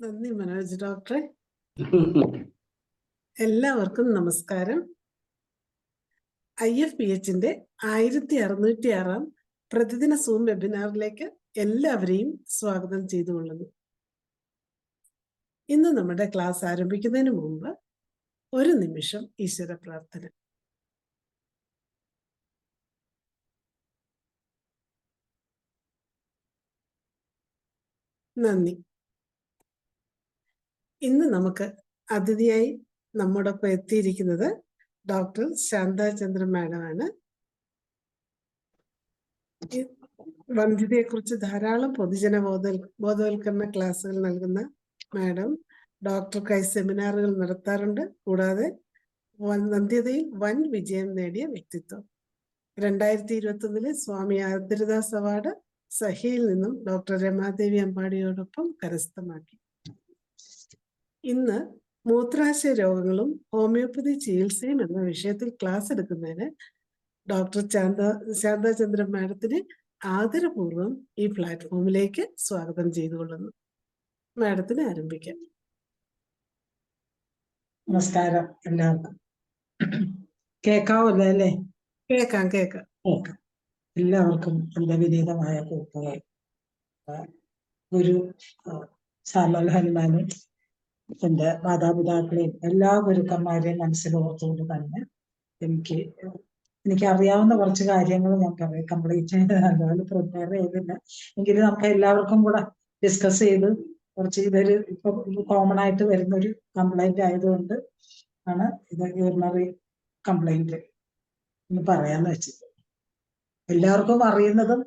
നന്ദി മനോജ് ഡോക്ടറെ. എല്ലാവർക്കും നമസ്കാരം. IFPHന്റെ 1606 പ്രതിദിന സൂം വെബിനാറിലേക്ക് എല്ലാവരെയും സ്വാഗതം ചെയ്തുകൊള്ളുന്നു. ഇന്ന് നമ്മുടെ ക്ലാസ് ആരംഭിക്കുന്നതിന് മുമ്പ് ഒരു നിമിഷം ഈശ്വര പ്രാർത്ഥന. നന്ദി. ഇന്ന് നമുക്ക് അതിഥിയായി നമ്മോടൊപ്പം എത്തിയിരിക്കുന്നത് ഡോക്ടർ ശാന്താചന്ദ്രൻ മാഡമാണ്. വന്ധ്യതയെക്കുറിച്ച് ധാരാളം പൊതുജന ബോധവൽക്കരണ ക്ലാസ്സുകൾ നൽകുന്ന മാഡം ഡോക്ടർക്കായി സെമിനാറുകൾ നടത്താറുണ്ട്. കൂടാതെ വന്ധ്യതയിൽ വൻ വിജയം നേടിയ വ്യക്തിത്വം. 2021 സ്വാമി ആദരദാസ് അവാർഡ് സഹയിൽ നിന്നും ഡോക്ടർ രമാദേവി അമ്പാടിയോടൊപ്പം കരസ്ഥമാക്കി. ഇന്ന് മൂത്രാശയ രോഗങ്ങളും ഹോമിയോപ്പതി ചികിത്സയും എന്ന വിഷയത്തിൽ ക്ലാസ് എടുക്കുന്നതിന് ഡോക്ടർ ശാന്താചന്ദ്രൻ മാഡത്തിന് ആദരപൂർവ്വം ഈ പ്ലാറ്റ്ഫോമിലേക്ക് സ്വാഗതം ചെയ്തുകൊള്ളുന്നു. മാഡത്തിന് ആരംഭിക്കാം. നമസ്കാരം എല്ലാവർക്കും. കേൾക്കാവല്ലോ അല്ലേ? കേൾക്കാം. എല്ലാവർക്കും എൻ്റെ വിനീതമായ കൂട്ടുകൾ. ഒരു സാമൽ ഹനുമാനും എൻ്റെ മാതാപിതാക്കളെയും എല്ലാ ഗുരുക്കന്മാരെയും മനസ്സിലോർത്തുകൊണ്ട് തന്നെ എനിക്ക് അറിയാവുന്ന കുറച്ച് കാര്യങ്ങൾ ഞാൻ കംപ്ലീറ്റ് അതുപോലെ പ്രിപ്പയർ ചെയ്തില്ല. എങ്കിലും നമുക്ക് എല്ലാവർക്കും കൂടെ ഡിസ്കസ് ചെയ്ത് കുറച്ച് ഇതൊരു ഇപ്പൊ കോമൺ ആയിട്ട് വരുന്നൊരു കംപ്ലൈന്റ് ആയതുകൊണ്ട് ആണ് ഇത് യൂറിനറി കംപ്ലൈന്റ് എന്ന് പറയാന്ന് വെച്ചത്. എല്ലാവർക്കും അറിയുന്നതും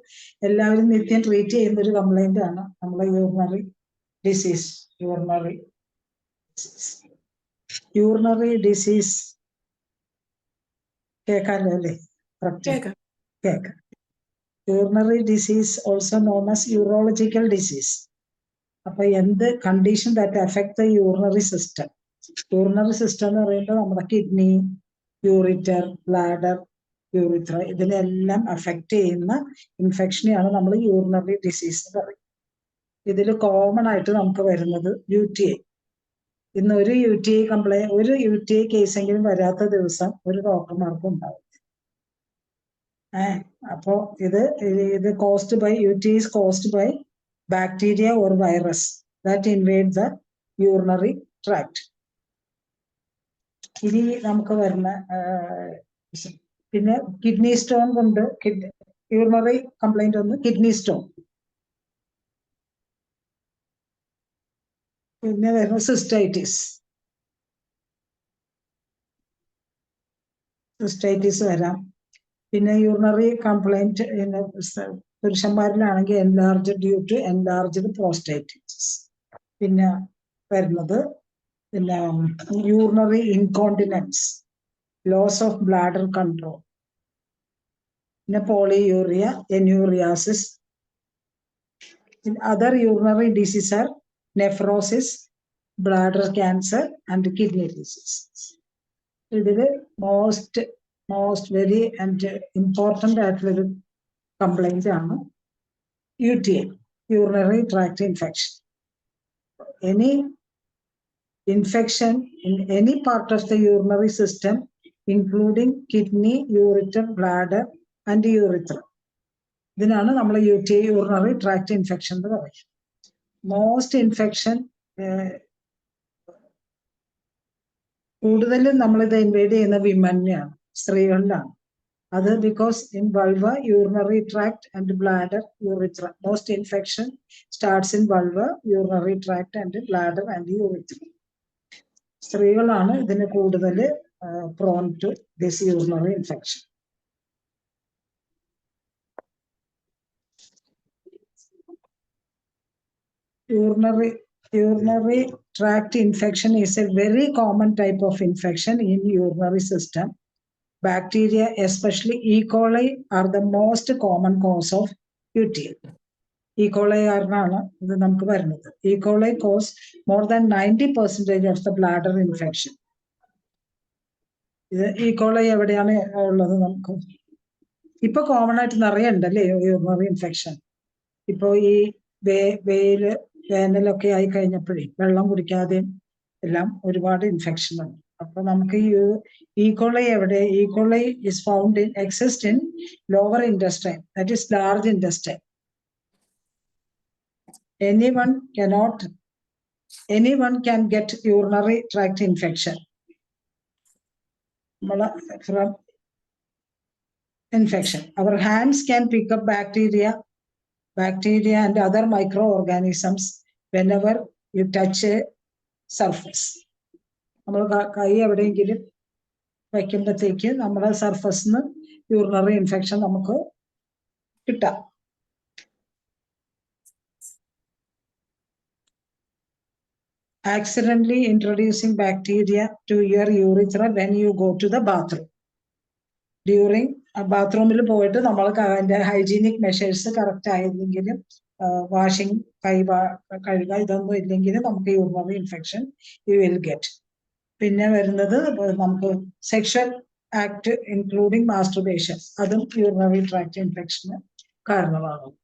എല്ലാവരും നിത്യം ട്രീറ്റ് ചെയ്യുന്ന ഒരു കംപ്ലൈന്റ് ആണ് നമ്മളെ യൂറിനറി ഡിസീസ്. യൂറിനറി ഡിസീസ് കേൾക്കാമല്ലോ അല്ലേ? കേൾക്കാം. Urinary disease also known as urological disease. അപ്പൊ എന്ത് condition that affect the urinary system. Urinary system എന്ന് പറയുമ്പോൾ നമ്മുടെ കിഡ്നി, യൂറിറ്റർ, ബ്ലാഡർ, യൂറിത്ര ഇതിനെല്ലാം അഫക്റ്റ് ചെയ്യുന്ന ഇൻഫെക്ഷനെയാണ് നമ്മൾ യൂറിനറി ഡിസീസ് എന്ന് പറയും. ഇതിൽ കോമൺ ആയിട്ട് നമുക്ക് വരുന്നത് UTI. ഇന്ന് ഒരു UTI കേസെങ്കിലും വരാത്ത ദിവസം ഒരു ഡോക്ടർമാർക്കും ഉണ്ടാവും. അപ്പോ ഇത് caused by UTI is caused by bacteria or virus that invade the urinary tract. ഇനി നമുക്ക് വരുന്ന പിന്നെ കിഡ്നി സ്റ്റോൺ കൊണ്ട് യൂറിനറി കംപ്ലൈന്റ് ഒന്ന് കിഡ്നി സ്റ്റോൺ. പിന്നെ വരുന്ന സിസ്റ്റൈറ്റിസ് വരാം. പിന്നെ യൂറിനറി കംപ്ലൈന്റ് പുരുഷന്മാരിലാണെങ്കിൽ enlarged due to enlarged prostatitis. പിന്നെ വരുന്നത് urinary incontinence, loss of bladder control, പിന്നെ polyuria, enuresis. Other urinary disease are nephrosis, bladder cancer and kidney disease. ഇതില് മോസ്റ്റ് വെരി ആൻഡ് ഇമ്പോർട്ടൻ്റ് ആയിട്ടുള്ളൊരു കംപ്ലൈന്റ് ആണ് UTI, urinary tract infection. Any infection in any part of the urinary system including kidney, ureter, bladder and urethra. ഇതിനാണ് നമ്മൾ UTI, urinary tract infection എന്ന് പറയുന്നത്. Most infection കൂടുതലും നമ്മളിത് inward ചെയ്യുന്ന വിമനെയാണ്, സ്ത്രീകളിലാണ്. അത് because in vulva, urinary tract and bladder, urethra. Most infection starts in vulva, urinary tract and bladder and urethra. സ്ത്രീകളാണ് ഇതിന് കൂടുതൽ prone to this urinary infection. Urinary tract infection is a very common type of infection in urinary system. Bacteria, especially E. coli, are the most common cause of UTI. E. coli കാരണമാണ് ഇത് നമുക്ക് വരുന്നത്. E. coli cause more than 90% of the bladder infection. ഇത് E. coli എവിടെയാണ് ഉള്ളത്? നമുക്ക് ഇപ്പൊ common ആയിട്ട് നിറയെ ഉണ്ടല്ലേ യൂറിനറി ഇൻഫെക്ഷൻ. ഇപ്പൊ ഈ വെയില് വേനലൊക്കെ ആയി കഴിഞ്ഞപ്പോഴേ വെള്ളം കുടിക്കാതെയും എല്ലാം ഒരുപാട് ഇൻഫെക്ഷൻ ഉണ്ട്. അപ്പൊ നമുക്ക് ഈ ഈക്കോളൈ എവിടെ? E. coli is found in exist in lower intestine, that is large intestine. anyone can get urinary tract infection from infection. Our hands can pick up bacteria and other microorganisms whenever you touch a surface. നമ്മൾ കൈ എവിടെയെങ്കിലും വയ്ക്കുമ്പോഴത്തേക്ക് നമ്മുടെ സർഫസിന് urinary infection നമുക്ക് കിട്ടാം. Accidentally introducing bacteria to your urethra when you go to the bathroom. During ബാത്റൂമിൽ പോയിട്ട് നമ്മൾക്ക് അതിന്റെ ഹൈജീനിക് മെഷേഴ്സ് കറക്റ്റ് ആയിരുന്നെങ്കിലും വാഷിംഗ് കഴുകുക ഇതൊന്നും ഇല്ലെങ്കിലും നമുക്ക് urinary infection you will get. പിന്നെ വരുന്നത് നമുക്ക് സെക്ഷൽ ആക്ട് ഇൻക്ലൂഡിങ് മാസ്റ്റുർബേഷൻ, അതും യൂറിനറി ട്രാക്ട് ഇൻഫെക്ഷന് കാരണമാകും.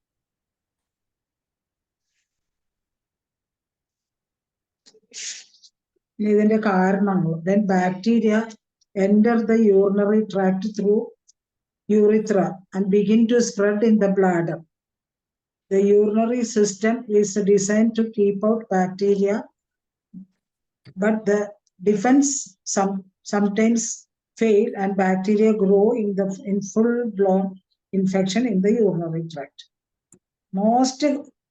ഇതിന്റെ കാരണങ്ങൾ, then bacteria enter the urinary tract through urethra and begin to spread in the bladder. The urinary system is designed to keep out bacteria, but the defense sometimes fail and bacteria grow in full-blown infection in the urinary tract. Most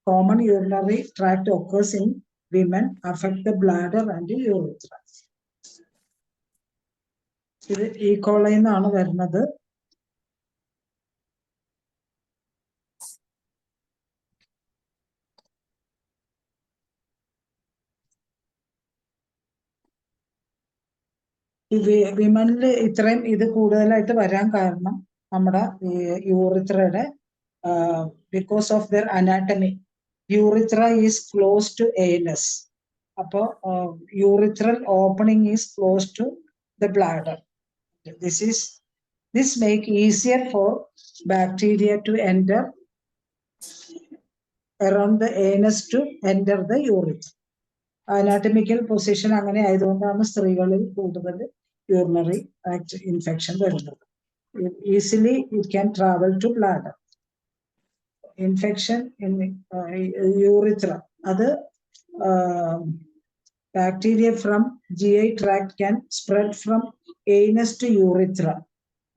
common urinary tract occurs in women, affect the bladder and the urethra. ഇത് ഈ കോളയിൽ നിന്നാണ് വരുന്നത്. വിമനിൽ ഇത്രയും ഇത് കൂടുതലായിട്ട് വരാൻ കാരണം നമ്മുടെ യൂറിത്രയുടെ because of their anatomy. Urethra is close to anus. അപ്പോ urethral opening is close to the bladder. This make easier for bacteria to enter around the anus to enter the urethra. Anatomical position അങ്ങനെ ആയതുകൊണ്ടാണ് സ്ത്രീകളിൽ കൂടുതൽ urinary tract infection വരുന്നത്. Easily it can travel to bladder. Infection in urethra, അത് bacteria from GI tract can spread from anus to urethra,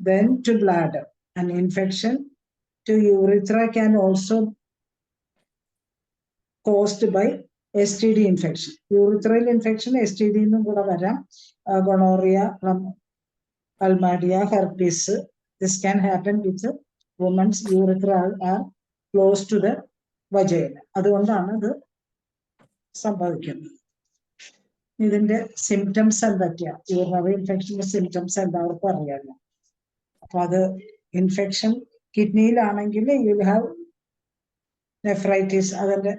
then to bladder. An infection to urethra can also caused by STD infection. Urethral infection STD എന്നും കൂടെ വരാം. Gonorrhea, chlamydia, herpes. This can happen with women's urethra are close to the vagina. അതുകൊണ്ടാണ് ഇത് സംഭവിക്കുന്നത്. ഇതിന്റെ symptoms എന്തൊക്കെയാ? Urinary ഇൻഫെക്ഷന്റെ symptoms എല്ലാവർക്കും അറിയാമല്ലോ. അപ്പൊ അത് ഇൻഫെക്ഷൻ കിഡ്നിയിലാണെങ്കിൽ യു ഹാവ് നെഫ്രൈറ്റിസ്. അതിന്റെ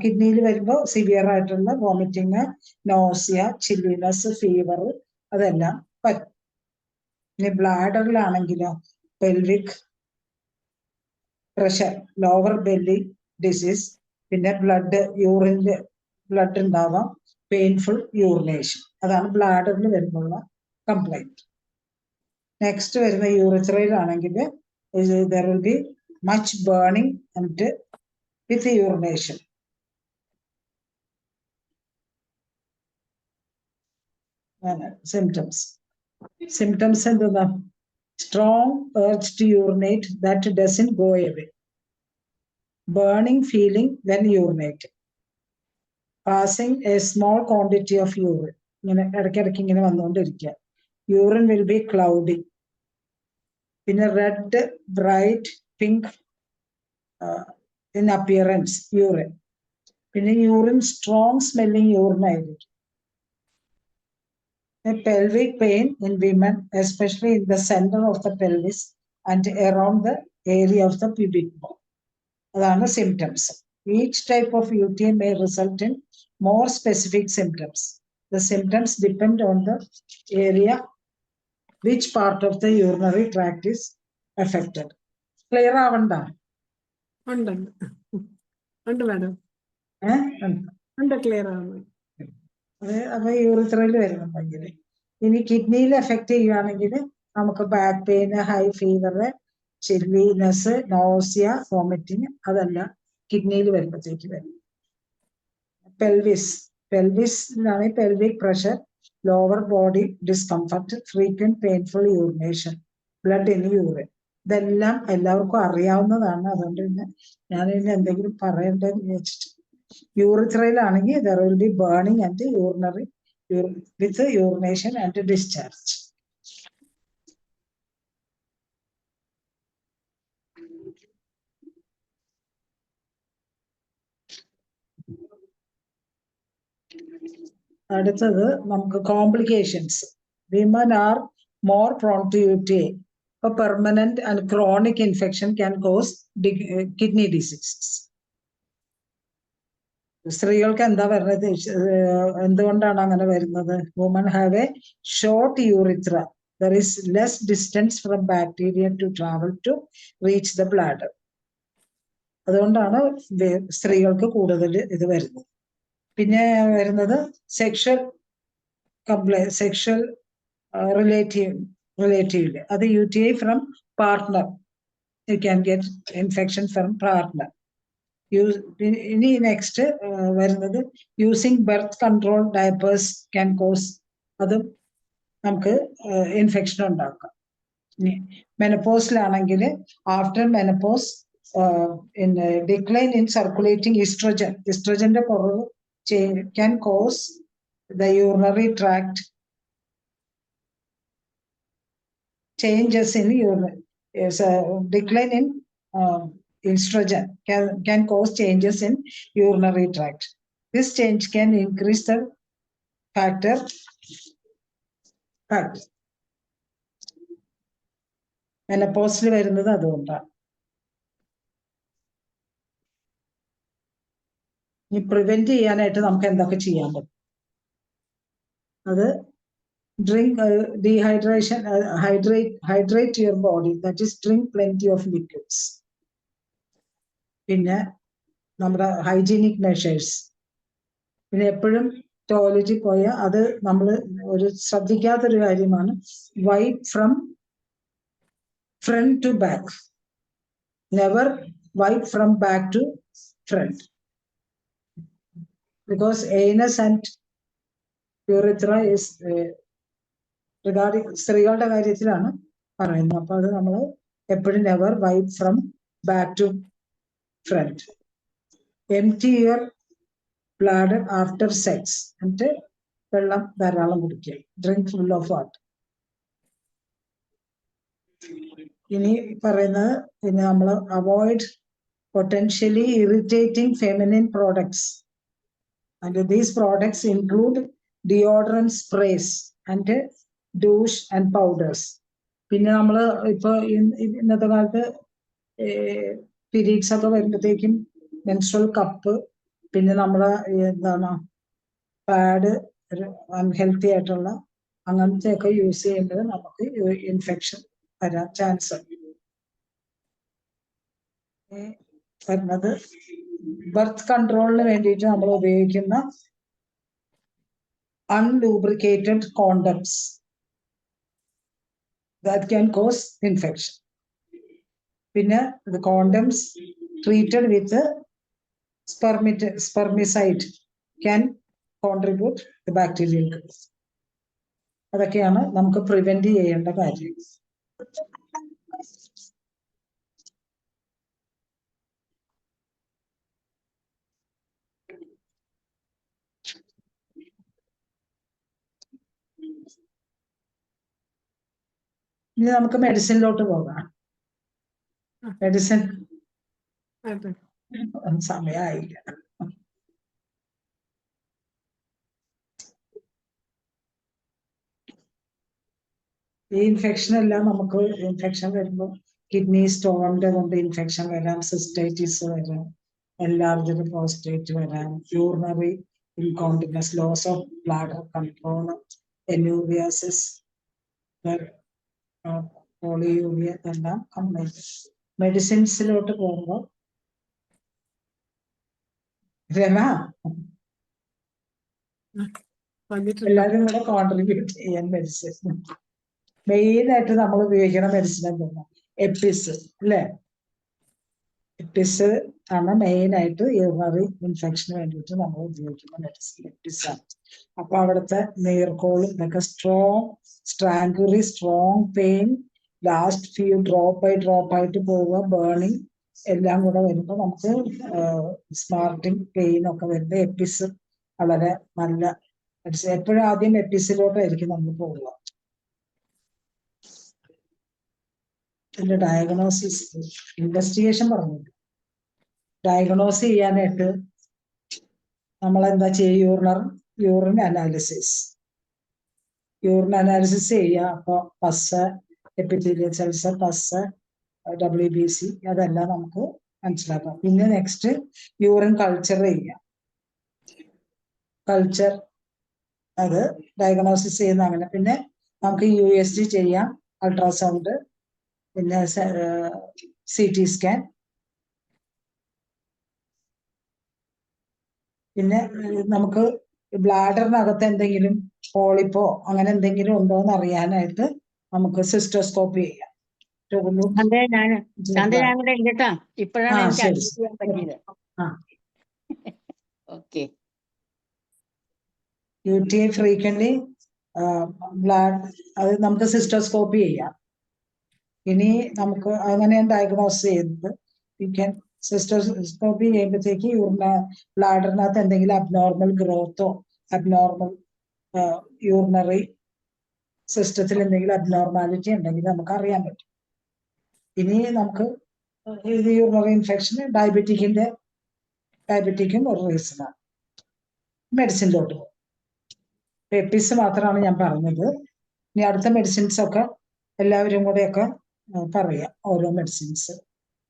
കിഡ്നിയിൽ വരുമ്പോൾ സിവിയർ ആയിട്ടുള്ള വോമിറ്റിങ്, നോസിയ, ചില്ലിനെസ്, ഫീവർ അതെല്ലാം വരും. ഇനി ബ്ലാഡറിലാണെങ്കിലോ pelvic pressure, lower belly disease, പിന്നെ യൂറിനില് ബ്ലഡ് ഉണ്ടാവാം, പെയിൻഫുൾ യൂറിനേഷൻ. അതാണ് ബ്ലാഡറിൽ വരുമ്പോഴുള്ള കംപ്ലൈന്റ്. നെക്സ്റ്റ് വരുന്ന യൂറിത്രയിലാണെങ്കിൽ there will be much burning and with urination. Symptoms എന്തെന്നാ? Strong urge to urinate that doesn't go away. Burning feeling when urinating. Passing a small quantity of urine. ഇങ്ങനെ ഇടയ്ക്കിടയ്ക്ക് ഇങ്ങനെ വന്നുകൊണ്ടിരിക്കുക. Urine will be cloudy. പിന്നെ red, bright pink in appearance urine. പിന്നെ urine strong smelling urine ആയിരിക്കും. Pelvic pain in women, especially in the center of the pelvis and around the area of the pubic bone. അതാണ് symptoms. Each type of UTI may result in more specific symptoms. The symptoms depend on the area, which part of the urinary tract is affected. Clear ആവണ്ട? ഉണ്ട് madam. ഉണ്ട്, clear ആവുന്നു. അപ്പൊ യൂറിത്രയിൽ വരുന്നുണ്ടെങ്കിൽ, ഇനി കിഡ്നിയിൽ effect ചെയ്യുകയാണെങ്കിൽ നമുക്ക് back pain, high fever, chilliness, nausea, vomiting, അതെല്ലാം കിഡ്നിയിൽ വരുമ്പോഴത്തേക്ക് വരും. പെൽവിസിലാണ് pelvic pressure, lower body discomfort, frequent painful urination, blood in urine. ഇതെല്ലാം എല്ലാവർക്കും അറിയാവുന്നതാണ്. അതുകൊണ്ട് പിന്നെ ഞാൻ ഇനി എന്തെങ്കിലും പറയണ്ടെന്ന് വിചാരിച്ചിട്ട്. യൂറിത്രയിലാണെങ്കിൽ there will be burning and urinary with urination and discharge. അടുത്തത് നമുക്ക് complications. Women are more prone to UTI. A permanent and chronic infection can cause kidney diseases. സ്ത്രീകൾക്ക് എന്താ വരുന്നത്? എന്തുകൊണ്ടാണ് അങ്ങനെ വരുന്നത്? Woman have a short urethra. There is less distance from bacteria to travel to reach the bladder. അതുകൊണ്ടാണ് സ്ത്രീകൾക്ക് കൂടുതൽ ഇത് വരുന്നത്. പിന്നെ വരുന്നത് സെക്ഷൽ റിലേറ്റീവ്ലി, അത് UTI from partner. You can get infection from partner. ഇനി നെക്സ്റ്റ് വരുന്നത് using birth control diapers can cause, അതും നമുക്ക് ഇൻഫെക്ഷൻ ഉണ്ടാക്കാം. മെനപ്പോസിലാണെങ്കിൽ after menopause decline in circulating ഈസ്ട്രജന്റെ കുറവ് can cause the urinary tract changes in urine. Decline in estrogen can cause changes in urinary tract. This change can increase the factor. മെനപ്പോസിൽ വരുന്നത് അതുകൊണ്ടാണ്. ഈ prevent ചെയ്യാനായിട്ട് നമുക്ക് എന്തൊക്കെ ചെയ്യാൻ പറ്റും? അത് drink dehydration, hydrate your body, that is drink plenty of liquids. പിന്നെ നമ്മുടെ ഹൈജീനിക് മെഷേഴ്സ്, പിന്നെ എപ്പോഴും ടോയ്ലറ്റിൽ പോയാൽ അത് നമ്മൾ ഒരു ശ്രദ്ധിക്കാത്തൊരു കാര്യമാണ്, wipe from front to back, never wipe from back to front, because anus and urethra is regarding സ്ത്രീകളുടെ കാര്യത്തിലാണ് പറയുന്നത്. അപ്പൊ അത് നമ്മൾ എപ്പോഴും never wipe from back to front. Empty your bladder after sex, എന്നിട്ട് വെള്ളം ധാരാളം കുടിക്കുക. Drink full of water. ഇനി പറയുന്നത്, പിന്നെ നമ്മൾ avoid potentially irritating feminine products. And these products include deodorant sprays and douche and powders. പിന്നെ നമ്മൾ ഇപ്പൊ ഇന്നത്തെ കാലത്ത് പീരീഡ്സ് ഒക്കെ വരുമ്പോഴത്തേക്കും മെൻസ്ട്രൽ കപ്പ്, പിന്നെ നമ്മളെ എന്താണ് പാഡ്, അൺഹെൽത്തി ആയിട്ടുള്ള അങ്ങനത്തെ ഒക്കെ യൂസ് ചെയ്യുമ്പോൾ നമുക്ക് ഇൻഫെക്ഷൻ വരാൻ ചാൻസ് വരുന്നത്. ബർത്ത് കൺട്രോളിന് വേണ്ടിയിട്ട് നമ്മൾ ഉപയോഗിക്കുന്ന അൺലൂബ്രിക്കേറ്റഡ് condoms that can cause infection. പിന്നെ the condoms treated with spermicide can contribute the bacterial growth. അതൊക്കെയാണ് നമുക്ക് പ്രിവെന്റ് ചെയ്യേണ്ട കാര്യം. ഇനി നമുക്ക് മെഡിസിനിലോട്ട് പോകാം. മെഡിസിൻ സമയമായില്ല. ഈ ഇൻഫെക്ഷൻ എല്ലാം നമുക്ക് ഇൻഫെക്ഷൻ വരുമ്പോൾ കിഡ്നി സ്റ്റോണിന്റെ കൊണ്ട് ഇൻഫെക്ഷൻ വരാം, സിസ്റ്റൈറ്റിസ് വരാം, എൻലാർജ്ഡ് പ്രോസ്റ്റേറ്റ് വരാം, urinary incontinence, loss of bladder control, enuresis, polyuria, എല്ലാം കംപ്ലൈന്റ്. മെഡിസിൻസിലോട്ട് പോകുമ്പോൾ രമ വന്നിട്ടുണ്ട്. എല്ലാവരും കൂടെ കോൺട്രിബ്യൂട്ട് ചെയ്യാൻ മെഡിസിൻ. മെയിൻ ആയിട്ട് നമ്മൾ ഉപയോഗിക്കുന്ന മെഡിസിൻ എന്താണ്? എപ്പിസ് അല്ലേ? എപ്പിസ് ആണ് മെയിൻ ആയിട്ട് യൂറിനറി ഇൻഫെക്ഷന് വേണ്ടിയിട്ട് നമ്മൾ ഉപയോഗിക്കുന്ന മെഡിസിൻ എപ്പിസ് ആണ്. അപ്പൊ അവിടുത്തെ നീർക്കോളും ഇതൊക്കെ strangury, strong pain, last few drop by drop ആയിട്ട് പോവുക, ബേണിങ് എല്ലാം കൂടെ വരുമ്പോൾ നമുക്ക് സ്മാർട്ടിങ് പെയിൻ ഒക്കെ വരുമ്പോൾ എപ്പിസ് വളരെ നല്ല മെഡിസിൻ. എപ്പോഴും ആദ്യം എപ്പിസിലോട്ടായിരിക്കും നമ്മൾ പോവുക. ഇതിന്റെ ഡയഗ്നോസിസ് ഇൻവെസ്റ്റിഗേഷൻ പറഞ്ഞു. ഡയഗ്നോസ് ചെയ്യാനായിട്ട് നമ്മൾ എന്താ ചെയ്യുക? യൂറിൻ അനാലിസിസ് ചെയ്യുക. അപ്പൊ പസ്, എപ്പിത്തീലിയൽ സെൽസ്, പസ്, WBC അതെല്ലാം നമുക്ക് മനസ്സിലാക്കാം. പിന്നെ നെക്സ്റ്റ് യൂറിൻ കൾച്ചർ ചെയ്യുക. കൾച്ചർ അത് ഡയഗ്നോസിസ് ചെയ്യുന്ന അങ്ങനെ. പിന്നെ നമുക്ക് USG ചെയ്യാം, അൾട്രാസൗണ്ട്, പിന്നെ CT സ്കാൻ. പിന്നെ നമുക്ക് ബ്ലാഡറിനകത്ത് എന്തെങ്കിലും പോളിപ്പോ അങ്ങനെ എന്തെങ്കിലും ഉണ്ടോ എന്ന് അറിയാനായിട്ട് നമുക്ക് സിസ്റ്റോസ്കോപ്പി ചെയ്യാം. ഇപ്പോഴാണ് എനിക്ക് ശരി. അഡ്മിറ്റ് ചെയ്യാൻ പറ്റിയത്. ഓക്കെ. UTI ഫ്രീക്വന്റ്ലി ബ്ലാഡ് അത് നമുക്ക് സിസ്റ്റോസ്കോപ്പി ചെയ്യാം. ഇനി നമുക്ക് അങ്ങനെ ഡയഗ്നോസ് ചെയ്യുന്നത് സിസ്റ്റോസ്കോപ്പി ചെയ്യുമ്പോഴത്തേക്ക് ബ്ലാഡറിനകത്ത് എന്തെങ്കിലും അബ്നോർമൽ ഗ്രോത്തോ അബ്നോർമൽ യൂറിനറി സിസ്റ്റത്തിൽ എന്തെങ്കിലും അബ്നോർമാലിറ്റി ഉണ്ടെങ്കിൽ നമുക്ക് അറിയാൻ പറ്റും. ഇനി നമുക്ക് ഇത് യൂറിനറി ഇൻഫെക്ഷൻ ഡയബറ്റിക്കും ഒരു റീസണാണ്. മെഡിസിനിലോട്ട് പോകും. എപ്പിസ് മാത്രമാണ് ഞാൻ പറഞ്ഞത്. ഇനി അടുത്ത മെഡിസിൻസ് ഒക്കെ എല്ലാവരും കൂടെയൊക്കെ പറയാം. ഓരോ മെഡിസിൻസ്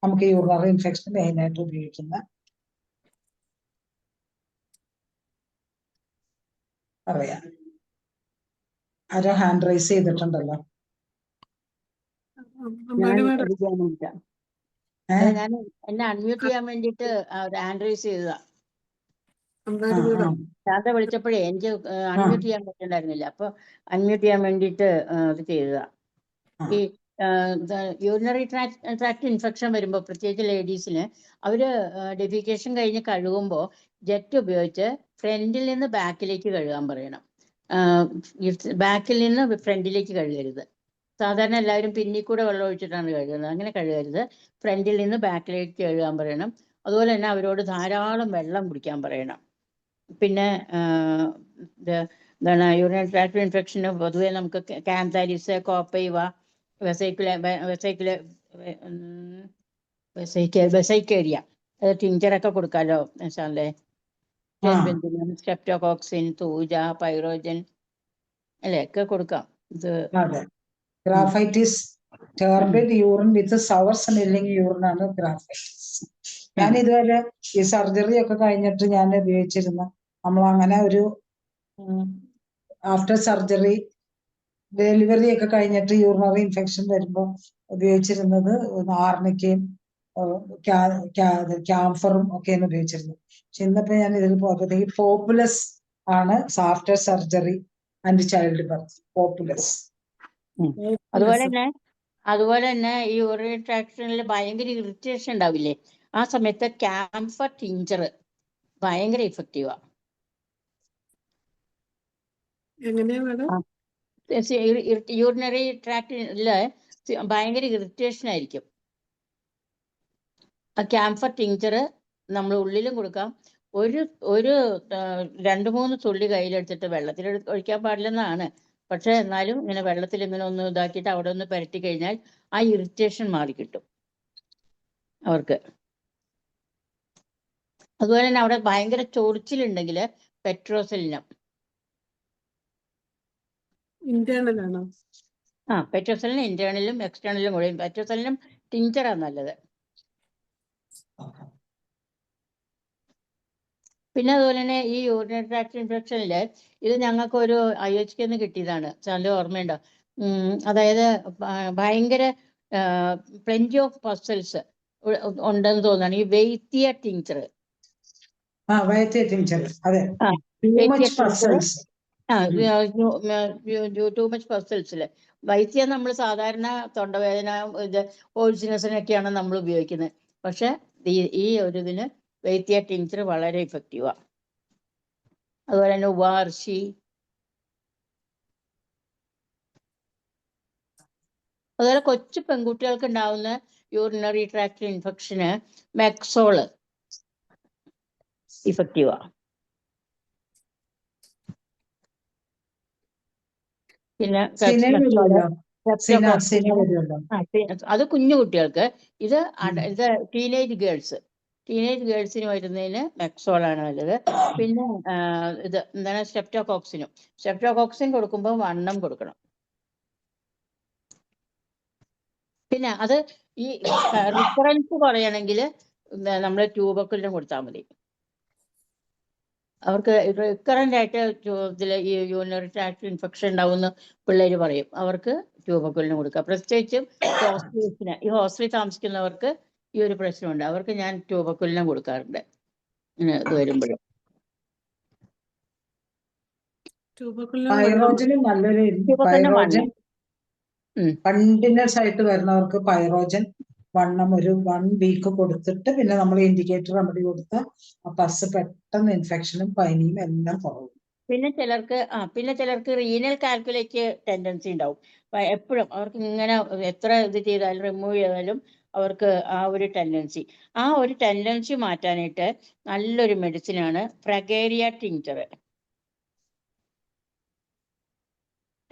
നമുക്ക് യൂറിനറി ഇൻഫെക്ഷൻ മെയിനായിട്ട് ഉപയോഗിക്കുന്ന പറയാം. ആരോ ഹാൻഡ് റൈസ് ചെയ്തിട്ടുണ്ടല്ലോ. ഞാൻ എന്നെ അൺമ്യൂട്ട് ചെയ്യാൻ വേണ്ടിട്ട് ഹാൻഡ് റൈസ് ചെയ്തതാ. ശാന്ത വിളിച്ചപ്പോഴേ എനിക്ക് അൺമ്യൂട്ട് ചെയ്യാൻ പറ്റുന്നുണ്ടായിരുന്നില്ല. അപ്പൊ അൺമ്യൂട്ട് ചെയ്യാൻ വേണ്ടിട്ട് അത് ചെയ്തതാ. ഈ യൂറിനറി ട്രാക്ട് ഇൻഫെക്ഷൻ വരുമ്പോൾ പ്രത്യേകിച്ച് ലേഡീസിന് അവര് ഡെഫിക്കേഷൻ കഴിഞ്ഞ് കഴുകുമ്പോൾ ജെറ്റ് ഉപയോഗിച്ച് ഫ്രണ്ടിൽ നിന്ന് ബാക്കിലേക്ക് കഴുകാൻ പറയണം. ബാക്കിൽ നിന്ന് ഫ്രണ്ടിലേക്ക് കഴുകരുത്. സാധാരണ എല്ലാവരും പിന്നിൽ കൂടെ വെള്ളം ഒഴിച്ചിട്ടാണ് കഴുകുന്നത്. അങ്ങനെ കഴുകരുത്. ഫ്രണ്ടിൽ നിന്ന് ബാക്കിലേക്ക് കഴുകാൻ പറയണം. അതുപോലെ തന്നെ അവരോട് ധാരാളം വെള്ളം കുടിക്കാൻ പറയണം. പിന്നെ എന്താണ് യൂറിനറി ട്രാക്ട് ഇൻഫെക്ഷന് പൊതുവെ നമുക്ക് കാന്താരിസ്, കോപ്പൈവ, വെസൈക്കേരിയ ടിഞ്ചറൊക്കെ കൊടുക്കാമല്ലോ. എന്നുവെച്ചാലേ സ്ട്രെപ്റ്റോകോക്സിൻ, തൂജ, പൈറോജൻ അല്ലേ ഒക്കെ കൊടുക്കാം. ഇത് ഗ്രാഫൈറ്റിസ് ടർബിഡ് യൂറിൻ വിത്ത് സവർ സ്മെല്ലിംഗ് യൂറിൻ ആണ് ഗ്രാഫൈറ്റിസ്. ഞാൻ ഇതുവരെ ഈ സർജറി ഒക്കെ കഴിഞ്ഞിട്ട് ഞാൻ ഉപയോഗിച്ചിരുന്ന നമ്മളങ്ങനെ ഒരു ആഫ്റ്റർ സർജറി ഡെലിവറി ഒക്കെ കഴിഞ്ഞിട്ട് യൂറിനറി ഇൻഫെക്ഷൻ വരുമ്പോൾ ഉപയോഗിച്ചിരുന്നത് ആർണിക്കയും ക്യാംഫറും ഒക്കെയാണ് ഉപയോഗിച്ചിരുന്നത്. പക്ഷെ ഇന്നിപ്പോ ഞാൻ ഇതിൽ പോയപ്പോഴത്തേക്ക് പോപ്പുലസ് ആണ് after surgery and child birth. Populous. അതുപോലെ തന്നെ ഈ യൂറിനറി ട്രാക്റ്റിൽ ഭയങ്കര ഇറിറ്റേഷൻ ഉണ്ടാവില്ലേ, ആ സമയത്ത് ക്യാംഫർ ടിഞ്ചർ ഭയങ്കര ഇഫക്റ്റീവാ. യൂറിനറി ട്രാക്റ്റില് ഭയങ്കര ഇറിറ്റേഷൻ ആയിരിക്കും. ആ ക്യാംഫർ ടിഞ്ചർ നമ്മൾ ഉള്ളിലും കൊടുക്കാം. ഒരു 2-3 തുള്ളി കയ്യിലെടുത്തിട്ട് വെള്ളത്തിൽ ഒഴിക്കാൻ പാടില്ലെന്നാണ്. പക്ഷെ എന്നാലും ഇങ്ങനെ വെള്ളത്തിൽ ഇങ്ങനെ ഒന്ന് ഇതാക്കിയിട്ട് അവിടെ ഒന്ന് പുരട്ടി കഴിഞ്ഞാൽ ആ ഇറിറ്റേഷൻ മാറിക്കിട്ടും അവർക്ക്. അതുപോലെ തന്നെ അവിടെ ഭയങ്കര ചൊറിച്ചിലുണ്ടെങ്കിൽ പെട്രോസെലിനം. ഇന്റേണലാണോ? പെട്രോസെലിനം ഇന്റേണലും എക്സ്റ്റേണലും കൂടി. പെട്രോസെലിനം ടിഞ്ചറാണ് നല്ലത്. പിന്നെ അതുപോലെ തന്നെ ഈ യൂറിനറി ട്രാക്ട് ഇൻഫെക്ഷനിൽ ഇത് ഞങ്ങൾക്ക് ഒരു IHK കിട്ടിയതാണ്. നല്ല ഓർമ്മയുണ്ടോ? അതായത് ഭയങ്കര പ്ലെന്റി ഓഫ് പസൽസ് ഉണ്ടെന്ന് തോന്നുകയാണ്. ഈ വെയ്ത്തിയ ടിഞ്ചർ വയറ്റിയ ടിഞ്ചർ, അതെ. ആ ടൂ വയറ്റിയ മച്ച് ടിഞ്ചർ, പസൽസ്. ടൂ മച്ച് പസൽസില് വൈദ്യം നമ്മൾ സാധാരണ തൊണ്ടവേദന, ഇത് പോയിസണസിനൊക്കെയാണ് നമ്മൾ ഉപയോഗിക്കുന്നത്. പക്ഷെ ഈ ഒരു ഇതിന് വൈദ്യ ടിഞ്ചർ വളരെ ഇഫക്റ്റീവാണ്. അതുപോലെ തന്നെ വാർഷി, അതുപോലെ കൊച്ചു പെൺകുട്ടികൾക്ക് ഉണ്ടാവുന്ന യൂറിനറി ട്രാക്ട് ഇൻഫെക്ഷന് മെക്സോള് ഇഫക്റ്റീവാണ്. പിന്നെ അത് കുഞ്ഞു കുട്ടികൾക്ക്. ഇത് ടീനേജ് ഗേൾസിന് വരുന്നതിന് മെക്സോളാണ് നല്ലത്. പിന്നെ ഇത് എന്താണ്, സ്ട്രെപ്റ്റോകോക്സിൻ കൊടുക്കുമ്പോൾ വണ്ണം കൊടുക്കണം. പിന്നെ അത് ഈ റിക്കറൻസ് കുറയണമെങ്കിൽ നമ്മൾ ട്യൂബർക്കുലിനും കൊടുത്താൽ മതി. അവർക്ക് റിക്കറൻ്റ് ആയിട്ട് ഇതിൽ ഈ യൂറിനറി ട്രാക്ട് ഇൻഫെക്ഷൻ ഉണ്ടാവുമെന്ന് പിള്ളേർ പറയും. അവർക്ക് ട്യൂബർക്കുലിന് കൊടുക്കുക. പ്രത്യേകിച്ചും ഈ ഹോസ്റ്റലിൽ താമസിക്കുന്നവർക്ക് ഈ ഒരു പ്രശ്നമുണ്ട്. അവർക്ക് ഞാൻ ട്യൂബർക്കുലിനും കൊടുക്കാറുണ്ട് ഇത് വരുമ്പോഴും. കണ്ടിന്യൂസ് ആയിട്ട് വരുന്നവർക്ക് പൈറോജൻ വണ്ണം ഒരു 1 വീക്ക് കൊടുത്തിട്ട് പിന്നെ നമ്മൾ ഇൻഡിക്കേറ്റർ റെമഡി കൊടുത്ത പസ് പെട്ടെന്ന് ഇൻഫെക്ഷനും പനിയും എല്ലാം കുറവും. പിന്നെ ചിലർക്ക് റീനൽ കാൽക്കുലേറ്റ് ടെൻഡൻസി ഉണ്ടാവും. എപ്പോഴും അവർക്ക് ഇങ്ങനെ എത്ര ഇത് ചെയ്താലും റിമൂവ് ചെയ്താലും അവർക്ക് ആ ഒരു ടെൻഡൻസി മാറ്റാനായിട്ട് നല്ലൊരു മെഡിസിനാണ് fragaria tincture.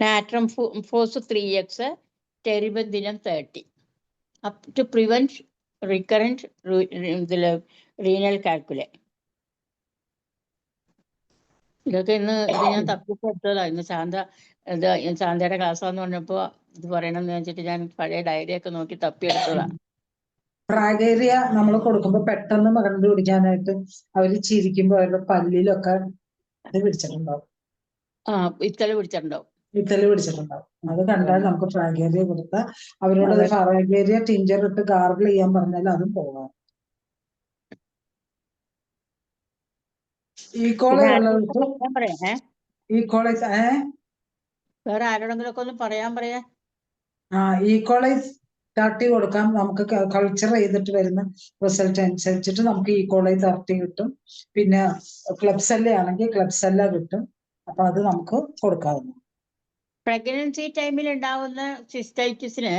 Natrum phos 3x, terebinthinum 30 to prevent recurrent renal calculi. ഇതൊക്കെ ഇത് ഞാൻ തപ്പിപ്പെടുത്തതാ. ഇന്ന് ശാന്തയുടെ ക്ലാസ്സാന്ന് പറഞ്ഞപ്പോ ഇത് പറയണമെന്ന് വെച്ചിട്ട് ഞാൻ പഴയ ഡയറി ഒക്കെ നോക്കി തപ്പിയെടുത്തതാ. ഫ്രാഗേരിയ നമ്മൾ കൊടുക്കുമ്പോ പെട്ടെന്ന് കണ്ടുപിടിക്കാനായിട്ട് അവര് ചിരിക്കുമ്പോ അവരുടെ പല്ലിലൊക്കെ ഇത് പിടിച്ചിട്ടുണ്ടാവും. ഇത്തല പിടിച്ചിട്ടുണ്ടാവും. അത് കണ്ടാൽ നമുക്ക് ഫ്രാഗേരിയ കൊടുത്താൽ അവരോട് ഫ്രാഗേരിയ ടിഞ്ചർ ഇട്ട് ഗാർഗിൾ ചെയ്യാൻ പറഞ്ഞാൽ അതും പോകാം. വേറെ ആരോടെങ്കിലും ഒക്കെ ഒന്ന് പറയാൻ പറയാ. ഈക്കോളൈസ് 30 കൊടുക്കാം. നമുക്ക് കൾച്ചർ ചെയ്തിട്ട് വരുന്ന റിസൾട്ട് അനുസരിച്ചിട്ട് നമുക്ക് ഈക്കോളൈസ് 30 കിട്ടും. പിന്നെ ക്ലബ്സെല്ല ആണെങ്കിൽ ക്ലബ്സെല്ല കിട്ടും. അപ്പൊ അത് നമുക്ക് കൊടുക്കാവുന്നു. പ്രഗ്നൻസി ടൈമിൽ ഉണ്ടാവുന്ന സിസ്റ്റൈറ്റിസിന്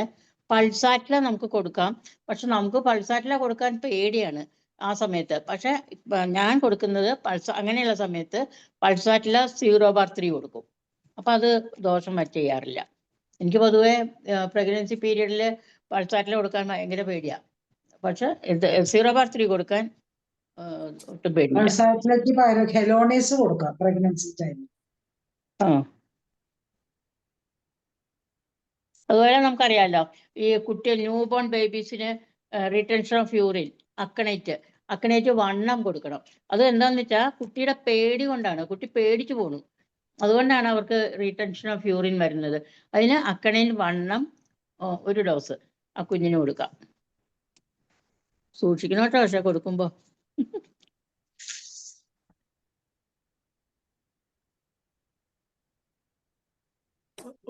പൾസാറ്റില നമുക്ക് കൊടുക്കാം. പക്ഷെ നമുക്ക് പൾസാറ്റില കൊടുക്കാൻ പേടിയാണ് ആ സമയത്ത്. പക്ഷെ ഞാൻ കൊടുക്കുന്നത് അങ്ങനെയുള്ള സമയത്ത് പൾസാറ്റില 0/3 കൊടുക്കും. അപ്പൊ അത് ദോഷം ചെയ്യാറില്ല. എനിക്ക് പൊതുവെ പ്രഗ്നൻസി പീരീഡിൽ പൾസാറ്റില കൊടുക്കാൻ ഭയങ്കര പേടിയാണ്. പക്ഷെ 0/3 കൊടുക്കാൻ ഒട്ടും പേടിയില്ല. അതുപോലെ നമുക്കറിയാലോ, ഈ ന്യൂ ബോൺ ബേബീസിന് retention of urine, aconite one M കൊടുക്കണം. അത് എന്താണെന്ന് വെച്ചാൽ കുട്ടിയുടെ പേടി കൊണ്ടാണ്. കുട്ടി പേടിച്ചു പോണു. അതുകൊണ്ടാണ് അവർക്ക് റീടെൻഷൻ ഓഫ് യൂറിൻ വരുന്നത്. അതിന് അക്കണൈൻ വണ്ണം 1 ഡോസ് ആ കുഞ്ഞിന് കൊടുക്കാം. സൂക്ഷിക്കണം കേട്ടോ പക്ഷെ കൊടുക്കുമ്പോ.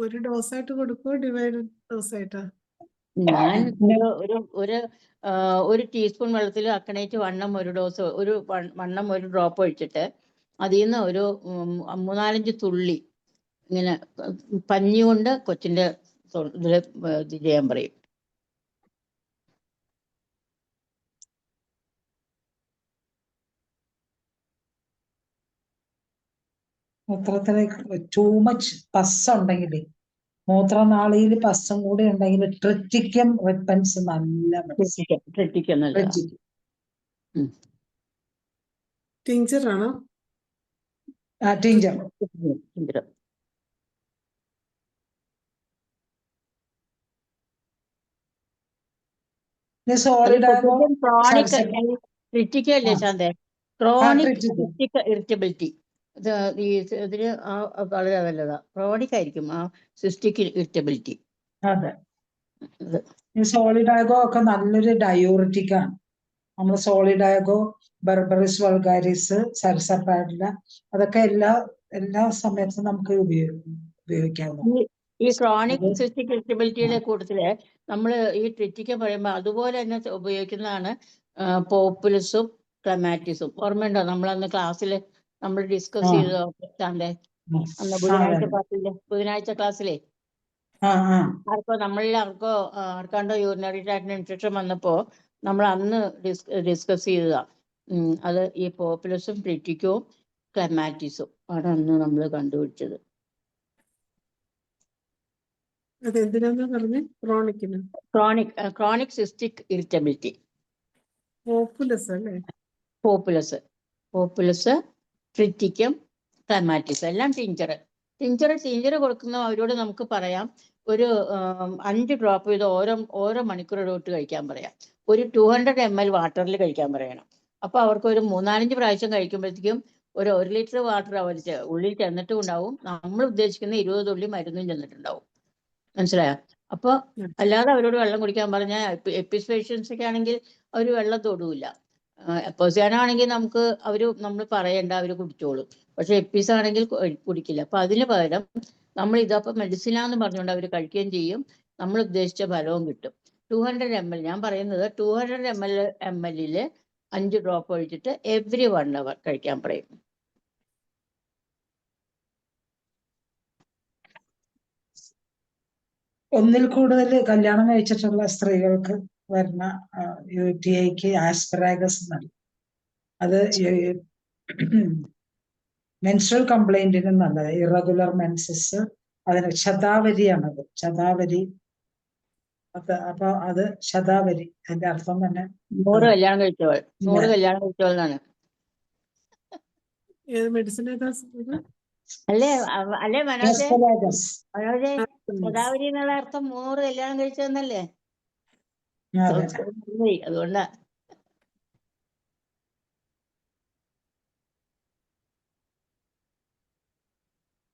ഒരു ഡോസായിട്ട് കൊടുക്കുമോ ഡിവൈഡ് ഡോസായിട്ടാ? ഞാൻ ഒരു ടീസ്പൂൺ വെള്ളത്തിൽ അക്കണേറ്റ് വണ്ണം 1 ഡോസ്, വണ്ണം 1 ഡ്രോപ്പ് ഒഴിച്ചിട്ട് അതിൽ നിന്ന് ഒരു 3-4 തുള്ളി ഇങ്ങനെ പഞ്ഞി കൊണ്ട് കൊച്ചിന്റെ ഇതില് ചെയ്യാൻ പറയും. മൂത്രത്തിലേക്ക് ടൂ മച്ച് പസ് ഉണ്ടെങ്കിൽ, മൂത്രനാളിയിൽ പസ്സും കൂടി ഉണ്ടെങ്കിൽ ട്രിറ്റിക്കം റിപ്പൻസ് നല്ല ടിഞ്ചറാണോ? ടിഞ്ചർ. ക്രോണിക് ഇറിറ്റബിലിറ്റി ഇതിന് വളരെ നല്ലതാ. ക്രോണിക് ആയിരിക്കും ആ സിസ്റ്റിക് ഇറിറ്റബിലിറ്റി. അതെ, സോളിഡാഗോ ഒക്കെ നല്ലൊരു ഡയൂറിറ്റിക് ആണ്. നമ്മൾ സോളിഡാഗോ, ബർബറിസ് വൾഗാരിസ്, സൽസപ്പാഡില, അതൊക്കെ എല്ലാ സമയത്തും നമുക്ക് ഉപയോഗിക്കാവുന്നതാണ്. ഈ ക്രോണിക് സിസ്റ്റിക് ഇറിറ്റബിലിറ്റിയുടെ കൂട്ടത്തില് നമ്മൾ ഈ ട്രിറ്റിക്ക പറയുമ്പോൾ അതുപോലെ തന്നെ ഉപയോഗിക്കുന്നതാണ് പോപ്പുലസും ക്ലമാറ്റിസും. ഓർമ്മയുണ്ടോ? നമ്മളന്ന് ക്ലാസ്സിൽ നമ്മൾ ഡിസ്കസ് ചെയ്തോ അന്ന് ബുധനാഴ്ച ക്ലാസ്സിലെ ആർക്കാണ്ടോ യൂറിനറി ട്രാക്ട് ഇൻഫെക്ഷൻ വന്നപ്പോ നമ്മൾ അന്ന് ഡിസ്കസ് ചെയ്തതാ. അത് ഈ പോപ്പുലസും ട്രിറ്റിക്കവും ക്ലമാറ്റിസും ആണ് അന്ന് നമ്മൾ കണ്ടുപിടിച്ചത്. അതെന്തിനാന്ന് പറഞ്ഞേ? Chronic cystic irritability. പോപ്പുലസ് അല്ലേ? പോപ്പുലസ്, ട്രിറ്റിക്കം, ക്ലമാറ്റിസ് എല്ലാം ടിഞ്ചർ കൊടുക്കുന്ന അവരോട് നമുക്ക് പറയാം ഒരു 5 ഡ്രോപ്പ് ചെയ്ത് ഓരോ മണിക്കൂർ ഇടവിട്ട് കഴിക്കാൻ പറയാം. ഒരു 200 ml വാട്ടറിൽ കഴിക്കാൻ പറയണം. അപ്പൊ അവർക്ക് ഒരു 3-4 പ്രാവശ്യം കഴിക്കുമ്പോഴത്തേക്കും ഒരു 1 ലിറ്റർ വാട്ടർ അവർ ഉള്ളിൽ ചെന്നിട്ടും ഉണ്ടാവും. നമ്മൾ ഉദ്ദേശിക്കുന്ന 20 തുള്ളി മരുന്നും ചെന്നിട്ടുണ്ടാവും. മനസ്സിലായോ? അപ്പൊ അല്ലാതെ അവരോട് വെള്ളം കുടിക്കാൻ പറഞ്ഞാൽ എപ്പിസ് പേഷ്യൻസ് ഒക്കെ ആണെങ്കിൽ അവർ വെള്ളം തൊടൂല. എപ്പോസിയാനാണെങ്കിൽ നമ്മൾ പറയണ്ട, അവർ കുടിച്ചോളും. പക്ഷെ എപ്പിസ് ആണെങ്കിൽ കുടിക്കില്ല. അപ്പൊ അതിന് പകരം നമ്മൾ ഇതപ്പം മെഡിസിനാന്ന് പറഞ്ഞുകൊണ്ട് അവർ കഴിക്കുകയും ചെയ്യും. നമ്മൾ ഉദ്ദേശിച്ച ഫലവും കിട്ടും. 200 ml ഞാൻ പറയുന്നത് 200 ml 5 ഡ്രോപ്പ് ഒഴിച്ചിട്ട് എവറി 1 hour കഴിക്കാൻ പറയും. ഒന്നിൽ കൂടുതൽ കല്യാണം കഴിച്ചിട്ടുള്ള സ്ത്രീകൾക്ക് വരുന്ന UTIക്ക് ആസ്പെറാഗസ് എന്നല്ല, അത് മെൻസ്ട്രൽ കംപ്ലൈന്റിന് നല്ലത്. ഇറഗുലർ മെൻസസ്, അതിന് ശതാവരിയാണത്. ശതാവരി. അപ്പൊ അത് ശതാവരി, അതിന്റെ അർത്ഥം തന്നെ 100 കല്യാണം കഴിച്ചവൾ എന്നാണ്. മെഡിസിൻ അല്ലേ മനോജെ? ശതാവരി എന്നുള്ള അർത്ഥം 100 കല്യാണം കഴിച്ചതെന്നല്ലേ? അതുകൊണ്ടാ.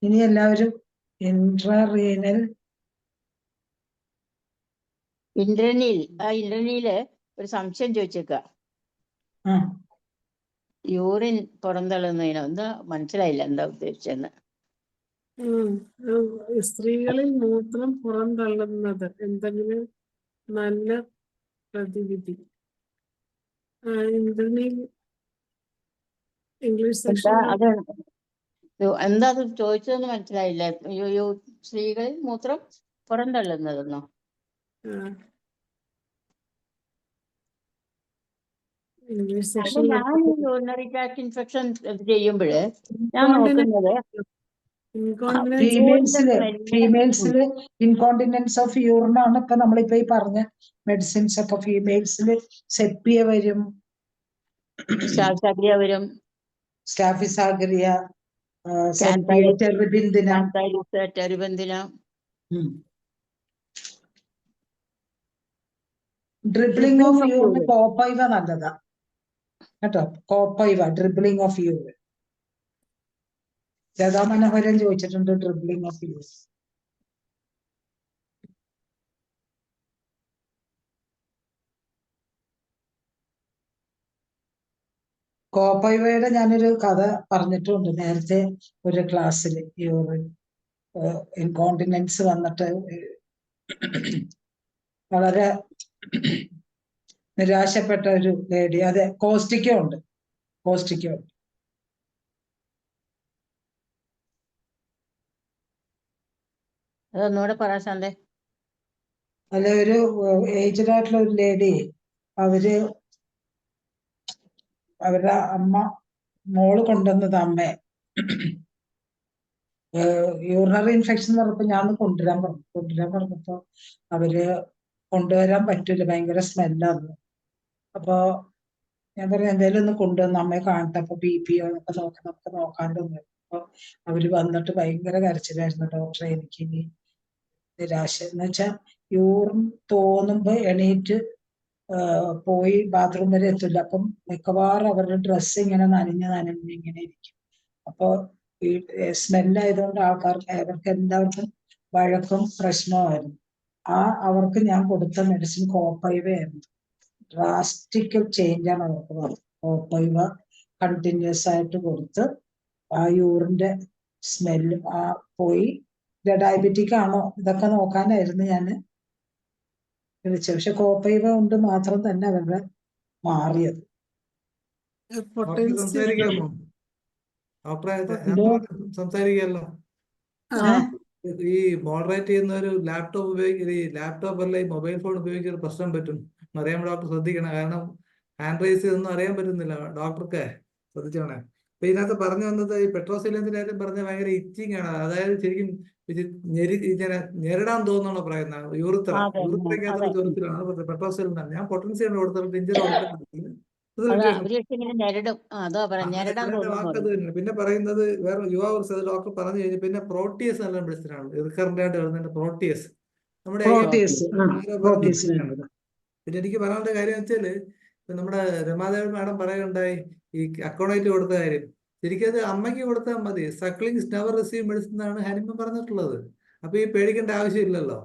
ഇനി എല്ലാവരും ഇൻട്രനീല് ഒരു സംശയം ചോദിച്ചേക്ക. യൂറിൻ പുറന്തള്ളുന്നതിനോ എന്താ മനസ്സിലായില്ല എന്താ ഉദ്ദേശിച്ചെന്ന്. സ്ത്രീകളിൽ മൂത്രം പുറന്തള്ളുന്നത് എന്തെങ്കിലും നല്ല പ്രതിവിധി? ഇംഗ്ലീഷ് സെക്ഷൻ എന്താ അത് ചോദിച്ചതെന്ന് മനസ്സിലായില്ല. സ്ത്രീകളിൽ മൂത്രം പുറന്തള്ളുന്നതെന്നോ? ഞാൻ യൂറിനറി ട്രാക്ട് ഇൻഫെക്ഷൻ ചെയ്യുമ്പോഴ് ഞാൻ നോക്കുന്നത് ഫീമെയിൽസില് ഇൻകോണ്ടിനൻസ് ഓഫ് യൂറിൻ ആണ് ഇപ്പൊ നമ്മളിപ്പോ ഈ പറഞ്ഞ മെഡിസിൻസ് ഒക്കെ. ഫീമെയിൽസില് സെപ്പിയ വരും, വരും, സ്റ്റാഫിസാഗ്രിയ, ടെറിബെന്തിന. ഡ്രിബ്ലിംഗ് ഓഫ് യൂറിന് കോപ്പൈവ നല്ലതാ കേട്ടോ. കോപ്പൈവ, ഡ്രിബ്ലിംഗ് ഓഫ് യൂറിൻ. ലതാ മനോഹരൻ ചോദിച്ചിട്ടുണ്ട് ഡ്രിബ്ലിംഗ് ഓഫ് യൂറിൻ. കോപ്പൈവയുടെ ഞാനൊരു കഥ പറഞ്ഞിട്ടുണ്ട് നേരത്തെ ഒരു ക്ലാസ്സിൽ. യൂറിൻ ഇൻകോണ്ടിനൻസ് വന്നിട്ട് വളരെ നിരാശപ്പെട്ട ഒരു ലേഡി. അതെ, കോസ്റ്റിക്കോ ഉണ്ട്. അതൊന്നുകൂടെ പറ ശാന്തേ. അല്ല, ഒരു ഏജ്ഡ് ആയിട്ടുള്ള ഒരു ലേഡി, അവരുടെ മോള് കൊണ്ടുവന്നത് അമ്മയെ യൂറിനറി ഇൻഫെക്ഷൻ പറഞ്ഞപ്പോ ഞാൻ കൊണ്ടുവരാൻ പറഞ്ഞപ്പോ അവര് കൊണ്ടുവരാൻ പറ്റൂല, ഭയങ്കര സ്മെല്ലാണ്. അപ്പൊ ഞാൻ പറഞ്ഞു എന്തായാലും ഒന്ന് കൊണ്ടുവന്ന് അമ്മയെ കാണട്ടെ, അപ്പൊ BP നമുക്ക് നോക്കാണ്ടൊന്നും. അപ്പൊ അവര് വന്നിട്ട് ഭയങ്കര കരച്ചിലായിരുന്നു. ഡോക്ടറെ, എനിക്ക് ഇനി നിരാശ എന്ന് വെച്ചാൽ യൂറിൻ തോന്നുമ്പോ എണീറ്റ് പോയി ബാത്റൂം വരെ എത്തില്ല. അപ്പം മിക്കവാറും അവരുടെ ഡ്രസ്സ് ഇങ്ങനെ നനഞ്ഞ് ഇങ്ങനെ ഇരിക്കും. അപ്പൊ ഈ സ്മെല്ലായതുകൊണ്ട് അവർക്ക് എല്ലാവർക്കും വഴക്കും പ്രശ്നമായിരുന്നു. അവർക്ക് ഞാൻ കൊടുത്ത മെഡിസിൻ കോപ്പൈവയായിരുന്നു. ഡ്രാസ്റ്റിക്കൽ ചേഞ്ച് ആണ് അവർക്ക് വന്നത്. ഓപ്പൈവ കണ്ടിന്യൂസ് ആയിട്ട് കൊടുത്ത് ആ യൂറിന്റെ സ്മെല്ല് പോയി. ഡയബറ്റിക് ആണോ ഇതൊക്കെ നോക്കാനായിരുന്നു ഞാൻ വിളിച്ചത്. പക്ഷെ കോപ്പൈവ കൊണ്ട് മാത്രം തന്നെ അവരുടെ മാറിയത്. പൊട്ടൻസി സംസാരിക്കാമോ ഡോക്ടറെ? ഞാൻ സംസാരിക്കാമല്ലോ. ഈ മോഡറേറ്റ് ചെയ്യുന്ന ഒരു ലാപ്ടോപ്പ് ഉപയോഗിക്കുന്ന ഈ ലാപ്ടോപ്പ് അല്ല ഈ മൊബൈൽ ഫോൺ ഉപയോഗിക്കുന്ന പ്രശ്നം പറ്റും. അറിയാൻ ഡോക്ടർ ശ്രദ്ധിക്കണം. കാരണം ഹാൻഡ് റൈസ് ചെയ്തൊന്നും അറിയാൻ പറ്റുന്നില്ല ഡോക്ടർക്ക്. ശ്രദ്ധിച്ചോണേ. അപ്പൊ ഇതിനകത്ത് പറഞ്ഞു വന്നത് ഈ പെട്രോസിലിന്റെ കാര്യം പറഞ്ഞ ഭയങ്കര ഇച്ചിങ് ആണ്. അതായത് ശരിക്കും ഇങ്ങനെ ഞെരടാൻ തോന്നുന്നു പറയുന്നത്. യൂറിത്രയ്ക്കകത്തൊരു ചൊറിച്ചിലാണ് പെട്രോസിലിനാണ്. ഞാൻ പൊട്ടൻസിയാണ് കൊടുത്തിട്ട് ഇഞ്ചർ കൊടുത്തിട്ടുണ്ട്. പിന്നെ പറയുന്നത് വേറെ യുവാവ് ഡോക്ടർ പറഞ്ഞു കഴിഞ്ഞു. പിന്നെ പ്രോട്ടിയസ് നല്ല മെഡിസിനാണ്. റിക്കറന്റ് ആയിട്ട് വരുന്നതിന്റെ പ്രോട്ടിയസ് നമ്മുടെ പിന്നെ എനിക്ക് പറയാനുള്ള കാര്യം വെച്ചാല് നമ്മുടെ രമാദേവി മാഡം പറയുണ്ടായി ഈ അക്കോണൈറ്റ് കൊടുത്ത കാര്യം. ശരിക്കും അത് അമ്മയ്ക്ക് കൊടുത്താൽ മതി. സക്ലിങ്സ് നെവർ റിസീവ് മെഡിസിൻ എന്നാണ് ഹനിമ പറഞ്ഞിട്ടുള്ളത്. അപ്പൊ ഈ പേടിക്കേണ്ട ആവശ്യമില്ലല്ലോ.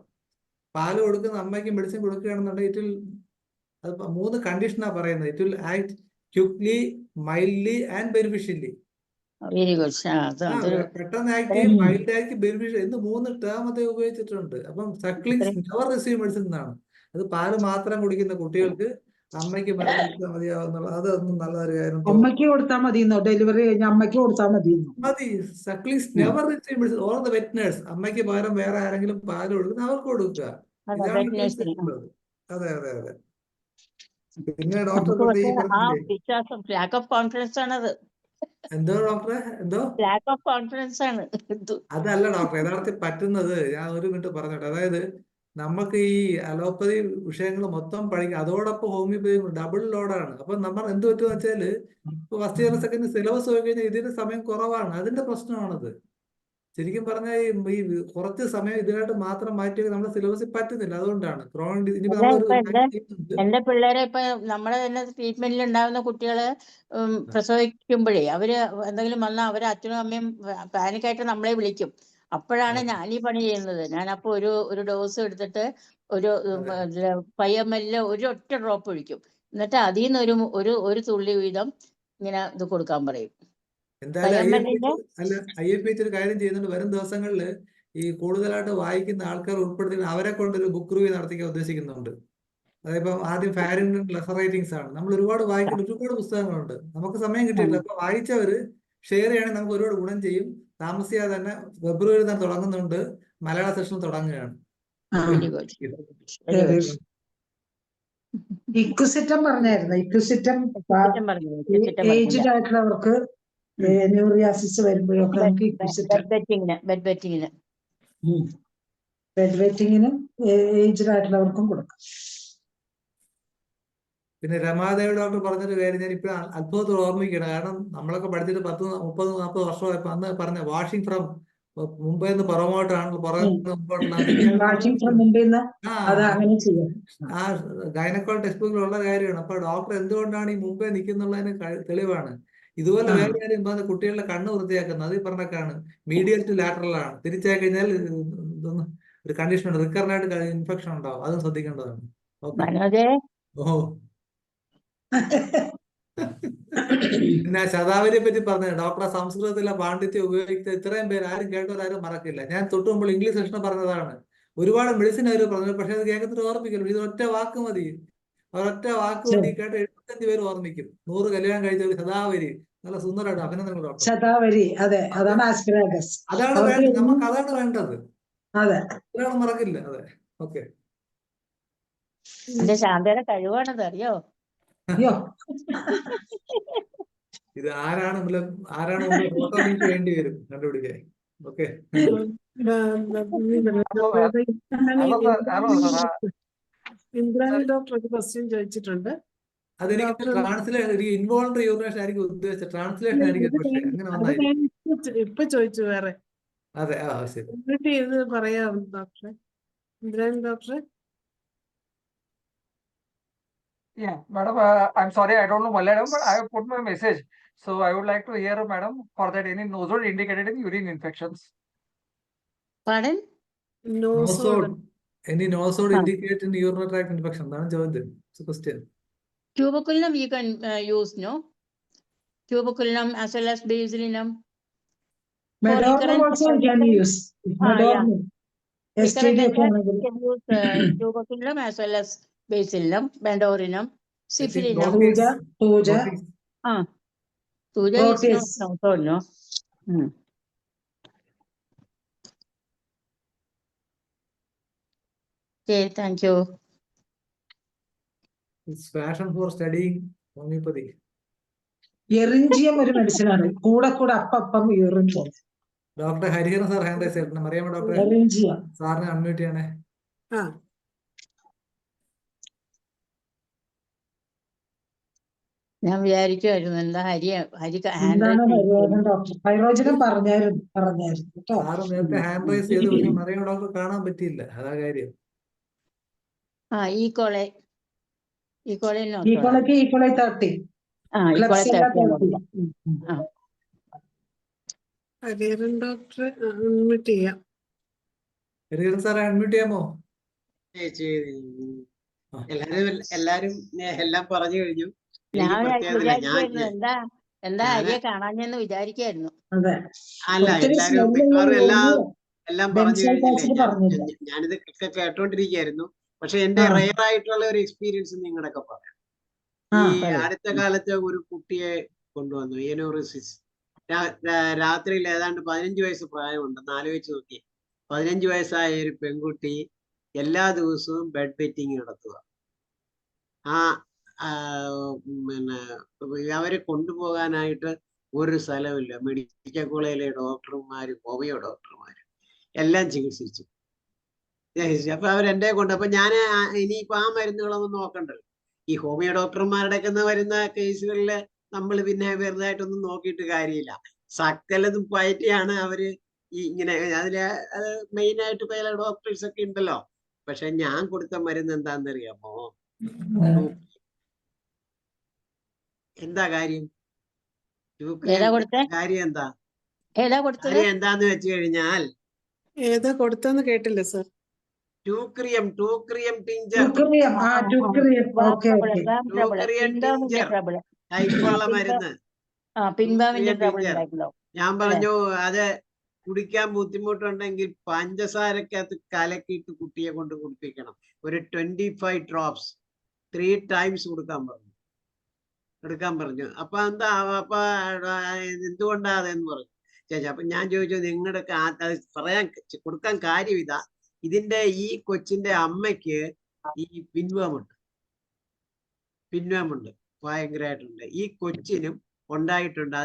പാല് കൊടുക്കുന്ന അമ്മയ്ക്ക് മെഡിസിൻ കൊടുക്കുകയാണെന്നുണ്ടെങ്കിൽ ഇറ്റ് വിൽ, അത് 3 കണ്ടീഷനാ പറയുന്നത്. It will act quickly, mildly and beneficially. പെട്ടെന്ന് ആക്റ്റീവ്, മൈൽഡ് ആക്ട്, ബെനിഫിഷ്യൽ എന്ന് 3 ടേം അത് ഉപയോഗിച്ചിട്ടുണ്ട്. അപ്പം സക്ലിങ്സ് നെവർ റിസീവ് മെഡിസിൻ എന്നാണ്. അത് പാല് മാത്രം കുടിക്കുന്ന കുട്ടികൾക്ക് അമ്മയ്ക്ക് മരുന്ന് കൊടുത്താൽ മതിയാവുന്നുള്ള, അതൊന്നും നല്ലൊരു കാര്യം. അമ്മയ്ക്ക് കൊടുത്താൽ മതി, ഡെലിവറി കഴിഞ്ഞ അമ്മയ്ക്ക് കൊടുത്താൽ മതി. Sucklings never receive medicine or the wet nurse. അമ്മയ്ക്ക് പകരം വേറെ ആരെങ്കിലും പാല് കൊടുക്കുന്ന അവർക്ക് കൊടുക്കുക. ഇതാണ്. അതെ അതെ അതെ. പിന്നെ ഡോക്ടർ ലാക്ക് ഓഫ് കോൺഫിഡൻസ് ആണത്. എന്തോ ഡോക്ടറെ, എന്തോ ലാക്ക് ഓഫ് കോൺഫിഡൻസ് ആണ്. അതല്ല ഡോക്ടർ യഥാർത്ഥത്തിൽ പറ്റുന്നത്. ഞാൻ ഒരു മിനിറ്റ് പറഞ്ഞോട്ടെ. അതായത് നമുക്ക് ഈ അലോപ്പതി വിഷയങ്ങൾ മൊത്തം പഠിക്കാം, അതോടൊപ്പം ഹോമിയോപ്പതി ഡബിൾ ലോഡാണ്. അപ്പൊ നമ്മൾ എന്ത് പറ്റുമെന്ന് വെച്ചാല് ഫസ്റ്റ് ഇയർ സെക്കൻഡ് സിലബസ് പോയി കഴിഞ്ഞാൽ ഇതിന്റെ സമയം കുറവാണ്. അതിന്റെ പ്രശ്നമാണത്. ശരിക്കും പറഞ്ഞാൽ ഈ കുറച്ച് സമയം ഇതിനായിട്ട് മാത്രം മാറ്റി നമ്മുടെ സിലബസിൽ പറ്റുന്നില്ല. അതുകൊണ്ടാണ് എന്റെ പിള്ളേരെ ഇപ്പൊ നമ്മുടെ തന്നെ ട്രീറ്റ്മെന്റിൽ ഉണ്ടാകുന്ന കുട്ടികള് പ്രസവിക്കുമ്പോഴേ അവര് എന്തെങ്കിലും വന്നാൽ അവരെ അച്ഛനും അമ്മയും പാനിക്കായിട്ട് നമ്മളെ വിളിക്കും. അപ്പോഴാണ് ഞാൻ ഈ പണി ചെയ്യുന്നത്. ഞാനപ്പോ ഒരു ഡോസ് എടുത്തിട്ട് ഒരു 5 ml ഒരു ഒറ്റ ഡ്രോപ്പ് ഒഴിക്കും. എന്നിട്ട് അതിൽ നിന്ന് ഒരു തുള്ളി വീതം ഇങ്ങനെ ഇത് കൊടുക്കാൻ പറയും. എന്തായാലും IFPH ഒരു കാര്യം ചെയ്യുന്നുണ്ട്. വരും ദിവസങ്ങളിൽ ഈ കൂടുതലായിട്ട് വായിക്കുന്ന ആൾക്കാർ ഉൾപ്പെടുത്തി അവരെ കൊണ്ടൊരു ബുക്ക് റിവ്യൂ നടത്തിക്കാൻ ഉദ്ദേശിക്കുന്നുണ്ട്. അതായത് ആദ്യം ഫാരിൻ ലെസർ റൈറ്റിംഗ്സ് ആണ്. നമ്മൾ ഒരുപാട് വായിക്കുന്ന ഒരുപാട് പുസ്തകങ്ങളുണ്ട്. നമുക്ക് സമയം കിട്ടിയില്ല. അപ്പൊ വായിച്ചവര് ഷെയർ ചെയ്യണമെങ്കിൽ നമുക്ക് ഒരുപാട് ഗുണം ചെയ്യും. താമസിയാതെ തന്നെ ഫെബ്രുവരി തന്നെ തുടങ്ങുന്നുണ്ട്. മലയാള സെഷൻ തുടങ്ങുകയാണ്. ഇക്വിസിറ്റം പറഞ്ഞായിരുന്നു. ഇക്വിസിറ്റം ഏജ്ഡ് ആയിട്ടുള്ളവർക്ക് ന്യൂറിയാസിസ് വരുമ്പോഴൊക്കെ നമുക്ക് ബെഡ് വെറ്റിങ്ങിനും ഏജ്ഡ് ആയിട്ടുള്ളവർക്കും കൊടുക്കാം. പിന്നെ രമാദേവി ഡോക്ടർ പറഞ്ഞൊരു കാര്യം ഞാൻ ഇപ്പൊ അത്ഭുതത്തോട് ഓർമ്മിക്കണം. കാരണം നമ്മളൊക്കെ പഠിച്ചിട്ട് 30-40 വർഷമായപ്പോ അന്ന് പറഞ്ഞ വാഷിംഗ് ഫ്രം മുംബൈ നിന്ന് പുറമോട്ടാണ് ആ ഗൈനക്കോൾ ടെക്സ്റ്റ് ബുക്കിലുള്ള കാര്യമാണ്. അപ്പൊ ഡോക്ടർ എന്തുകൊണ്ടാണ് ഈ മുംബൈ നിൽക്കുന്നുള്ളതിന് തെളിവാണ്. ഇതുപോലെ വേറെ കാര്യം പറഞ്ഞ കുട്ടികളുടെ കണ്ണ് വൃത്തിയാക്കുന്നത്. അത് പറഞ്ഞൊക്കെയാണ് മീഡിയൽ ടു ലാറ്ററൽ ആണ്. തിരിച്ചായി കഴിഞ്ഞാൽ ഒരു കണ്ടീഷൻ ഉണ്ട്, റിക്കറിനായിട്ട് ഇൻഫെക്ഷൻ ഉണ്ടാവും. അതും ശ്രദ്ധിക്കേണ്ടതാണ്. ഓ പിന്നെ ശതാവരിയെ പറ്റി പറഞ്ഞത് ഡോക്ടറെ സംസ്കൃതത്തിലെ പാണ്ഡിത്യം ഉപയോഗിച്ച ഇത്രയും പേര് ആരും കേട്ടവരാരും മറക്കില്ല. ഞാൻ തൊട്ട് മുമ്പ് ഇംഗ്ലീഷ് സെഷൻ പറഞ്ഞതാണ്. ഒരുപാട് മെഡിസിൻ അവർ പറഞ്ഞു, പക്ഷെ അത് കേൾക്കത്തിട്ട് ഓർമ്മിക്കില്ല. ഇത് ഒറ്റ വാക്ക് മതി. ഒരൊറ്റ വാക്ക് മതി കേട്ട് 75 പേര് ഓർമ്മിക്കും. 100 കല്യാണം കഴിച്ച ശതാവരി. നല്ല സുന്ദരമായിട്ട് അഭിനന്ദനങ്ങൾ ഡോക്ടർ. ശതാവരി, അതെ, അതാണ് ആസ്പിരാഗസ്. അതാണ് വേണ്ടത്. നമുക്ക് അതാണ് വേണ്ടത്. അതെ, ഒരാൾ മറക്കില്ല. അതെ, ഓക്കെ. ശാന്തയുടെ കഴിവാണത്, അറിയോ? ഇത് ആരാണ് ഫോട്ടോ ലിങ്ക് വേണ്ടി വരും കണ്ടുപിടിക്കാൻ. ഓക്കെ. ഇന്ദ്രാണി ഡോക്ടർ ഒരു ക്വസ്റ്റ്യൻ ചോദിച്ചിട്ടുണ്ട്. അതെനിക്ക് ട്രാൻസ്ലേഷൻ, ഇൻവോളണ്ടറി യൂറിനേഷൻ ആയിരിക്കും ഉദ്ദേശിച്ചത്. ട്രാൻസ്ലേഷൻ ആയിരിക്കും. പക്ഷേ അങ്ങനെ വന്നായിരിക്കും. ഇപ്പൊ ചോദിച്ചു വേറെ. അതെ, ശരി. എന്നിട്ട് ഇത് പറയാം ഡോക്ടറെ. ഇന്ദ്രാണി ഡോക്ടറെ. Yeah, madam, I'm sorry, I don't know Malayalam, but I have put my message. So I would like to hear, madam, for that any nosode indicated in urine infections. Pardon? Nosode. Any nosode indicated in urinary tract infection? That's the question. Tuberculum you can use, no? Tuberculum as well as basilinum. For Medornum recurrent also we can use. yeah. Medornum. Recurrent STD ഒക്കെ attacks, ആണെങ്കിൽ you can use tuberculum as well as basilinum, bendorinum, I think syphilinum. Puja puja Protease. Tuja is not Protease. also, no? Okay, thank you. It's fashion for studying homeopathy. എറിഞ്ചിയം ഒരു മെഡിസിനാണ്. കൂടെ കൂടെ അപ്പം urine പോകും. Doctor Hariharan sir hand raise ചെയ്തിട്ടുണ്ട്. അറിയാമോ ഡോക്ടറെ? എറിഞ്ചിയം. സാറിനെ unmute ചെയ്യണേ. ആ ഞാൻ വിചാരിക്കുമായിരുന്നു എന്താ ഹരി എന്താണ് ഹരിഹരൻ ഡോക്ടർ? പൈറോജനം പറഞ്ഞായിരുന്നു കേട്ടോ. സാറ് നേരത്തെ ഹാൻഡ് റൈസ് ചെയ്തു, പക്ഷെ മറിയാമ്മ ഡോക്ടർ കാണാൻ പറ്റിയില്ല. അതാ കാര്യം. ഈക്കോളെ ഈക്വളൈ 30. ഹരിഹരൻ ഡോക്ടറെ അൺമ്യൂട്ട് ചെയ്യാം. ഹരിഹരൻ സാറെ അൺമ്യൂട്ട് ചെയ്യാമോ? എല്ലാരും എല്ലാം പറഞ്ഞു കഴിഞ്ഞു. ഞാൻ വിചാരിക്കായിരുന്നു എന്താ ഹരിയെ കാണാഞ്ഞെന്ന് വിചാരിക്കായിരുന്നു. അല്ല, എല്ലാരും മിക്കവാറും എല്ലാം പറഞ്ഞു കഴിഞ്ഞില്ലേ. ഞാനിത് കേട്ടോണ്ടിരിക്കുകയായിരുന്നു. പക്ഷെ എന്റെ റെയർ ആയിട്ടുള്ള ഒരു എക്സ്പീരിയൻസ് നിങ്ങളൊക്കെ പറയാം. ഈ അടുത്ത കാലത്ത് ഒരു കുട്ടിയെ കൊണ്ടുവന്നു, എനോറിസിസ്. രാത്രിയിൽ ഏതാണ്ട് 15 വയസ്സ് പ്രായമുണ്ടെന്ന് ആലോചിച്ച് നോക്കി. 15 വയസ്സായ ഒരു പെൺകുട്ടി എല്ലാ ദിവസവും ബെഡ് വെറ്റിംഗ് നടത്തുക. പിന്നെ അവരെ കൊണ്ടുപോകാനായിട്ട് ഒരു സ്ഥലമില്ല. മെഡിക്കൽ കോളേജിലെ ഡോക്ടർമാരും ഹോമിയോ ഡോക്ടർമാരും എല്ലാം ചികിത്സിച്ചു. അപ്പൊ അവരെന്റെ കൊണ്ട്, അപ്പൊ ഞാൻ ഇനിയിപ്പോ ആ മരുന്നുകളൊന്നും നോക്കണ്ടല്ലോ. ഈ ഹോമിയോ ഡോക്ടർമാരുടെ ഒക്കെ വരുന്ന കേസുകളിൽ നമ്മൾ പിന്നെ വെറുതെ ആയിട്ടൊന്നും നോക്കിയിട്ട് കാര്യമില്ല. സകലതും പയറ്റിയാണ് അവര് ഈ ഇങ്ങനെ അതില് മെയിൻ ആയിട്ട് പല ഡോക്ടേഴ്സ് ഒക്കെ ഉണ്ടല്ലോ. പക്ഷെ ഞാൻ കൊടുത്ത മരുന്ന് എന്താണെന്നറിയാമോ? എന്താ കാര്യം? കാര്യം എന്താന്ന് വെച്ച് കഴിഞ്ഞാൽ ഏതാ കൊടുത്തെന്ന് കേട്ടില്ല സർ. ടൂക്രിയം ടിഞ്ചർ. ടൈപ്പുള്ള മരുന്ന്. ഞാൻ പറഞ്ഞു അത് കുടിക്കാൻ ബുദ്ധിമുട്ടുണ്ടെങ്കിൽ പഞ്ചസാരക്കകത്ത് കലക്കിയിട്ട് കുട്ടിയെ കൊണ്ട് കുടിപ്പിക്കണം. ഒരു 25 drops 3 times എടുക്കാൻ പറഞ്ഞു. അപ്പൊ എന്താ അപ്പൊ എന്തുകൊണ്ടാ അതെന്ന് പറഞ്ഞു ചേച്ചി. അപ്പൊ ഞാൻ ചോദിച്ചു, നിങ്ങളുടെ പറയാൻ കൊടുക്കാൻ കാര്യം ഇതാ, ഇതിന്റെ ഈ കൊച്ചിന്റെ അമ്മയ്ക്ക് ഈ പിൻവാമുണ്ട്, ഭയങ്കരമായിട്ടുണ്ട്. ഈ കൊച്ചിനും ഉണ്ടായിട്ടുണ്ട്.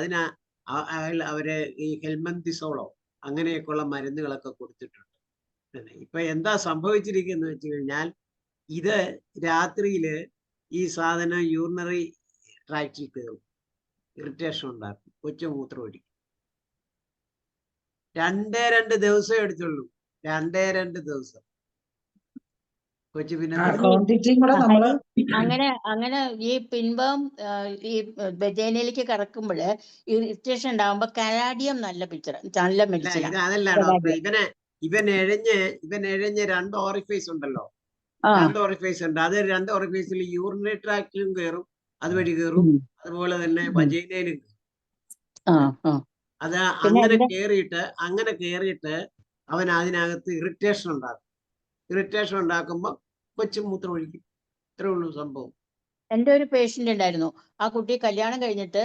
അവര് ഈ ഹെൽമന്തിസോളോ അങ്ങനെയൊക്കെയുള്ള മരുന്നുകളൊക്കെ കൊടുത്തിട്ടുണ്ട്. ഇപ്പൊ എന്താ സംഭവിച്ചിരിക്കുന്നത് വെച്ച് കഴിഞ്ഞാൽ, ഇത് രാത്രിയില് ഈ സാധനം യൂറിനറി ട്രാക്റ്റിൽ കയറും, ഇറിറ്റേഷൻ ഉണ്ടാക്കും, കൊച്ചു മൂത്രം ഒഴിക്കും. 2 ദിവസം എടുത്തുള്ളൂ. 2 ദിവസം കൊച്ചു പിന്നെ അങ്ങനെ ഈ പിൻവം ഈ വെജൈനയിലേക്ക് കടക്കുമ്പോൾ ഇറിറ്റേഷൻ ഉണ്ടാകുമ്പോ കനാഡിയം നല്ല മെഡിസിൻ. അതല്ല ഡോക്ടർ, ഇവൻ എഴഞ്ഞ് 2 ഓറിഫൈസ് ഉണ്ടല്ലോ. 2 ഓറിഫൈസ് ഉണ്ട്. അത് 2 ഓറിഫൈസിൽ യൂറിനറി ട്രാക്റ്റിലും കയറും, അതുവഴി കയറും, അതുപോലെ തന്നെ വജൈനയിലും കയറും. അത് അങ്ങനെ കേറിയിട്ട് അവൻ അതിനകത്ത് ഇറിറ്റേഷൻ ഉണ്ടാക്കുമ്പോ കൊച്ചു മൂത്രം ഒഴിക്കും. ഇത്രേ ഉള്ളൂ സംഭവം. എൻ്റെ ഒരു പേഷ്യന്റ് ഉണ്ടായിരുന്നു. ആ കുട്ടി കല്യാണം കഴിഞ്ഞിട്ട്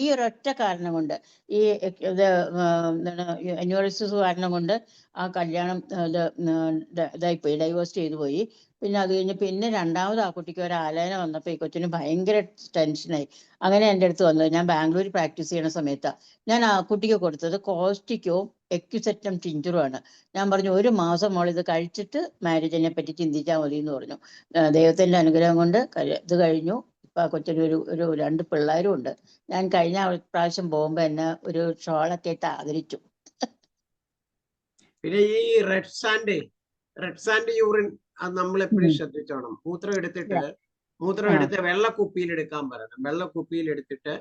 ഈ ഒരൊറ്റ കാരണം കൊണ്ട്, ഈ എന്യൂറിസിസ് കാരണം കൊണ്ട് ആ കല്യാണം ഇതായിപ്പോയി, ഡൈവേഴ്സ് ചെയ്തു പോയി. പിന്നെ അത് കഴിഞ്ഞ് പിന്നെ രണ്ടാമത് ആ കുട്ടിക്ക് ഒരു ആലോചന വന്നപ്പോൾ ഈ കൊച്ചിന് ഭയങ്കര ടെൻഷനായി. അങ്ങനെ എൻ്റെ അടുത്ത് വന്നത്, ഞാൻ ബാംഗ്ലൂർ പ്രാക്ടീസ് ചെയ്യുന്ന സമയത്താണ്. ഞാൻ ആ കുട്ടിക്ക് കൊടുത്തത് കോസ്റ്റിക്കവും എക്യുസെറ്റം ടിഞ്ചറുമാണ്. ഞാൻ പറഞ്ഞു 1 മാസം ഇത് കഴിച്ചിട്ട് മാരേജിനെ പറ്റി ചിന്തിച്ചാൽ മതി എന്ന് പറഞ്ഞു. ദൈവത്തിൻ്റെ അനുഗ്രഹം കൊണ്ട് ഇത് കഴിഞ്ഞു. ഇപ്പൊ ആ കൊച്ചിന് ഒരു 2 പിള്ളേരും ഉണ്ട്. ഞാൻ കഴിഞ്ഞ പ്രാവശ്യം പോകുമ്പോ എന്നെ ഒരു ഷോളൊക്കെ ഇട്ട് ആദരിച്ചു. പിന്നെ ഈ റെഡ് സാൻഡ് യൂറിൻ അത് നമ്മൾ എപ്പോഴും ശ്രദ്ധിച്ചോണം. മൂത്രം എടുത്ത് വെള്ളക്കുപ്പിയിൽ എടുക്കാൻ പറയണം. വെള്ളക്കുപ്പിയിൽ എടുത്തിട്ട്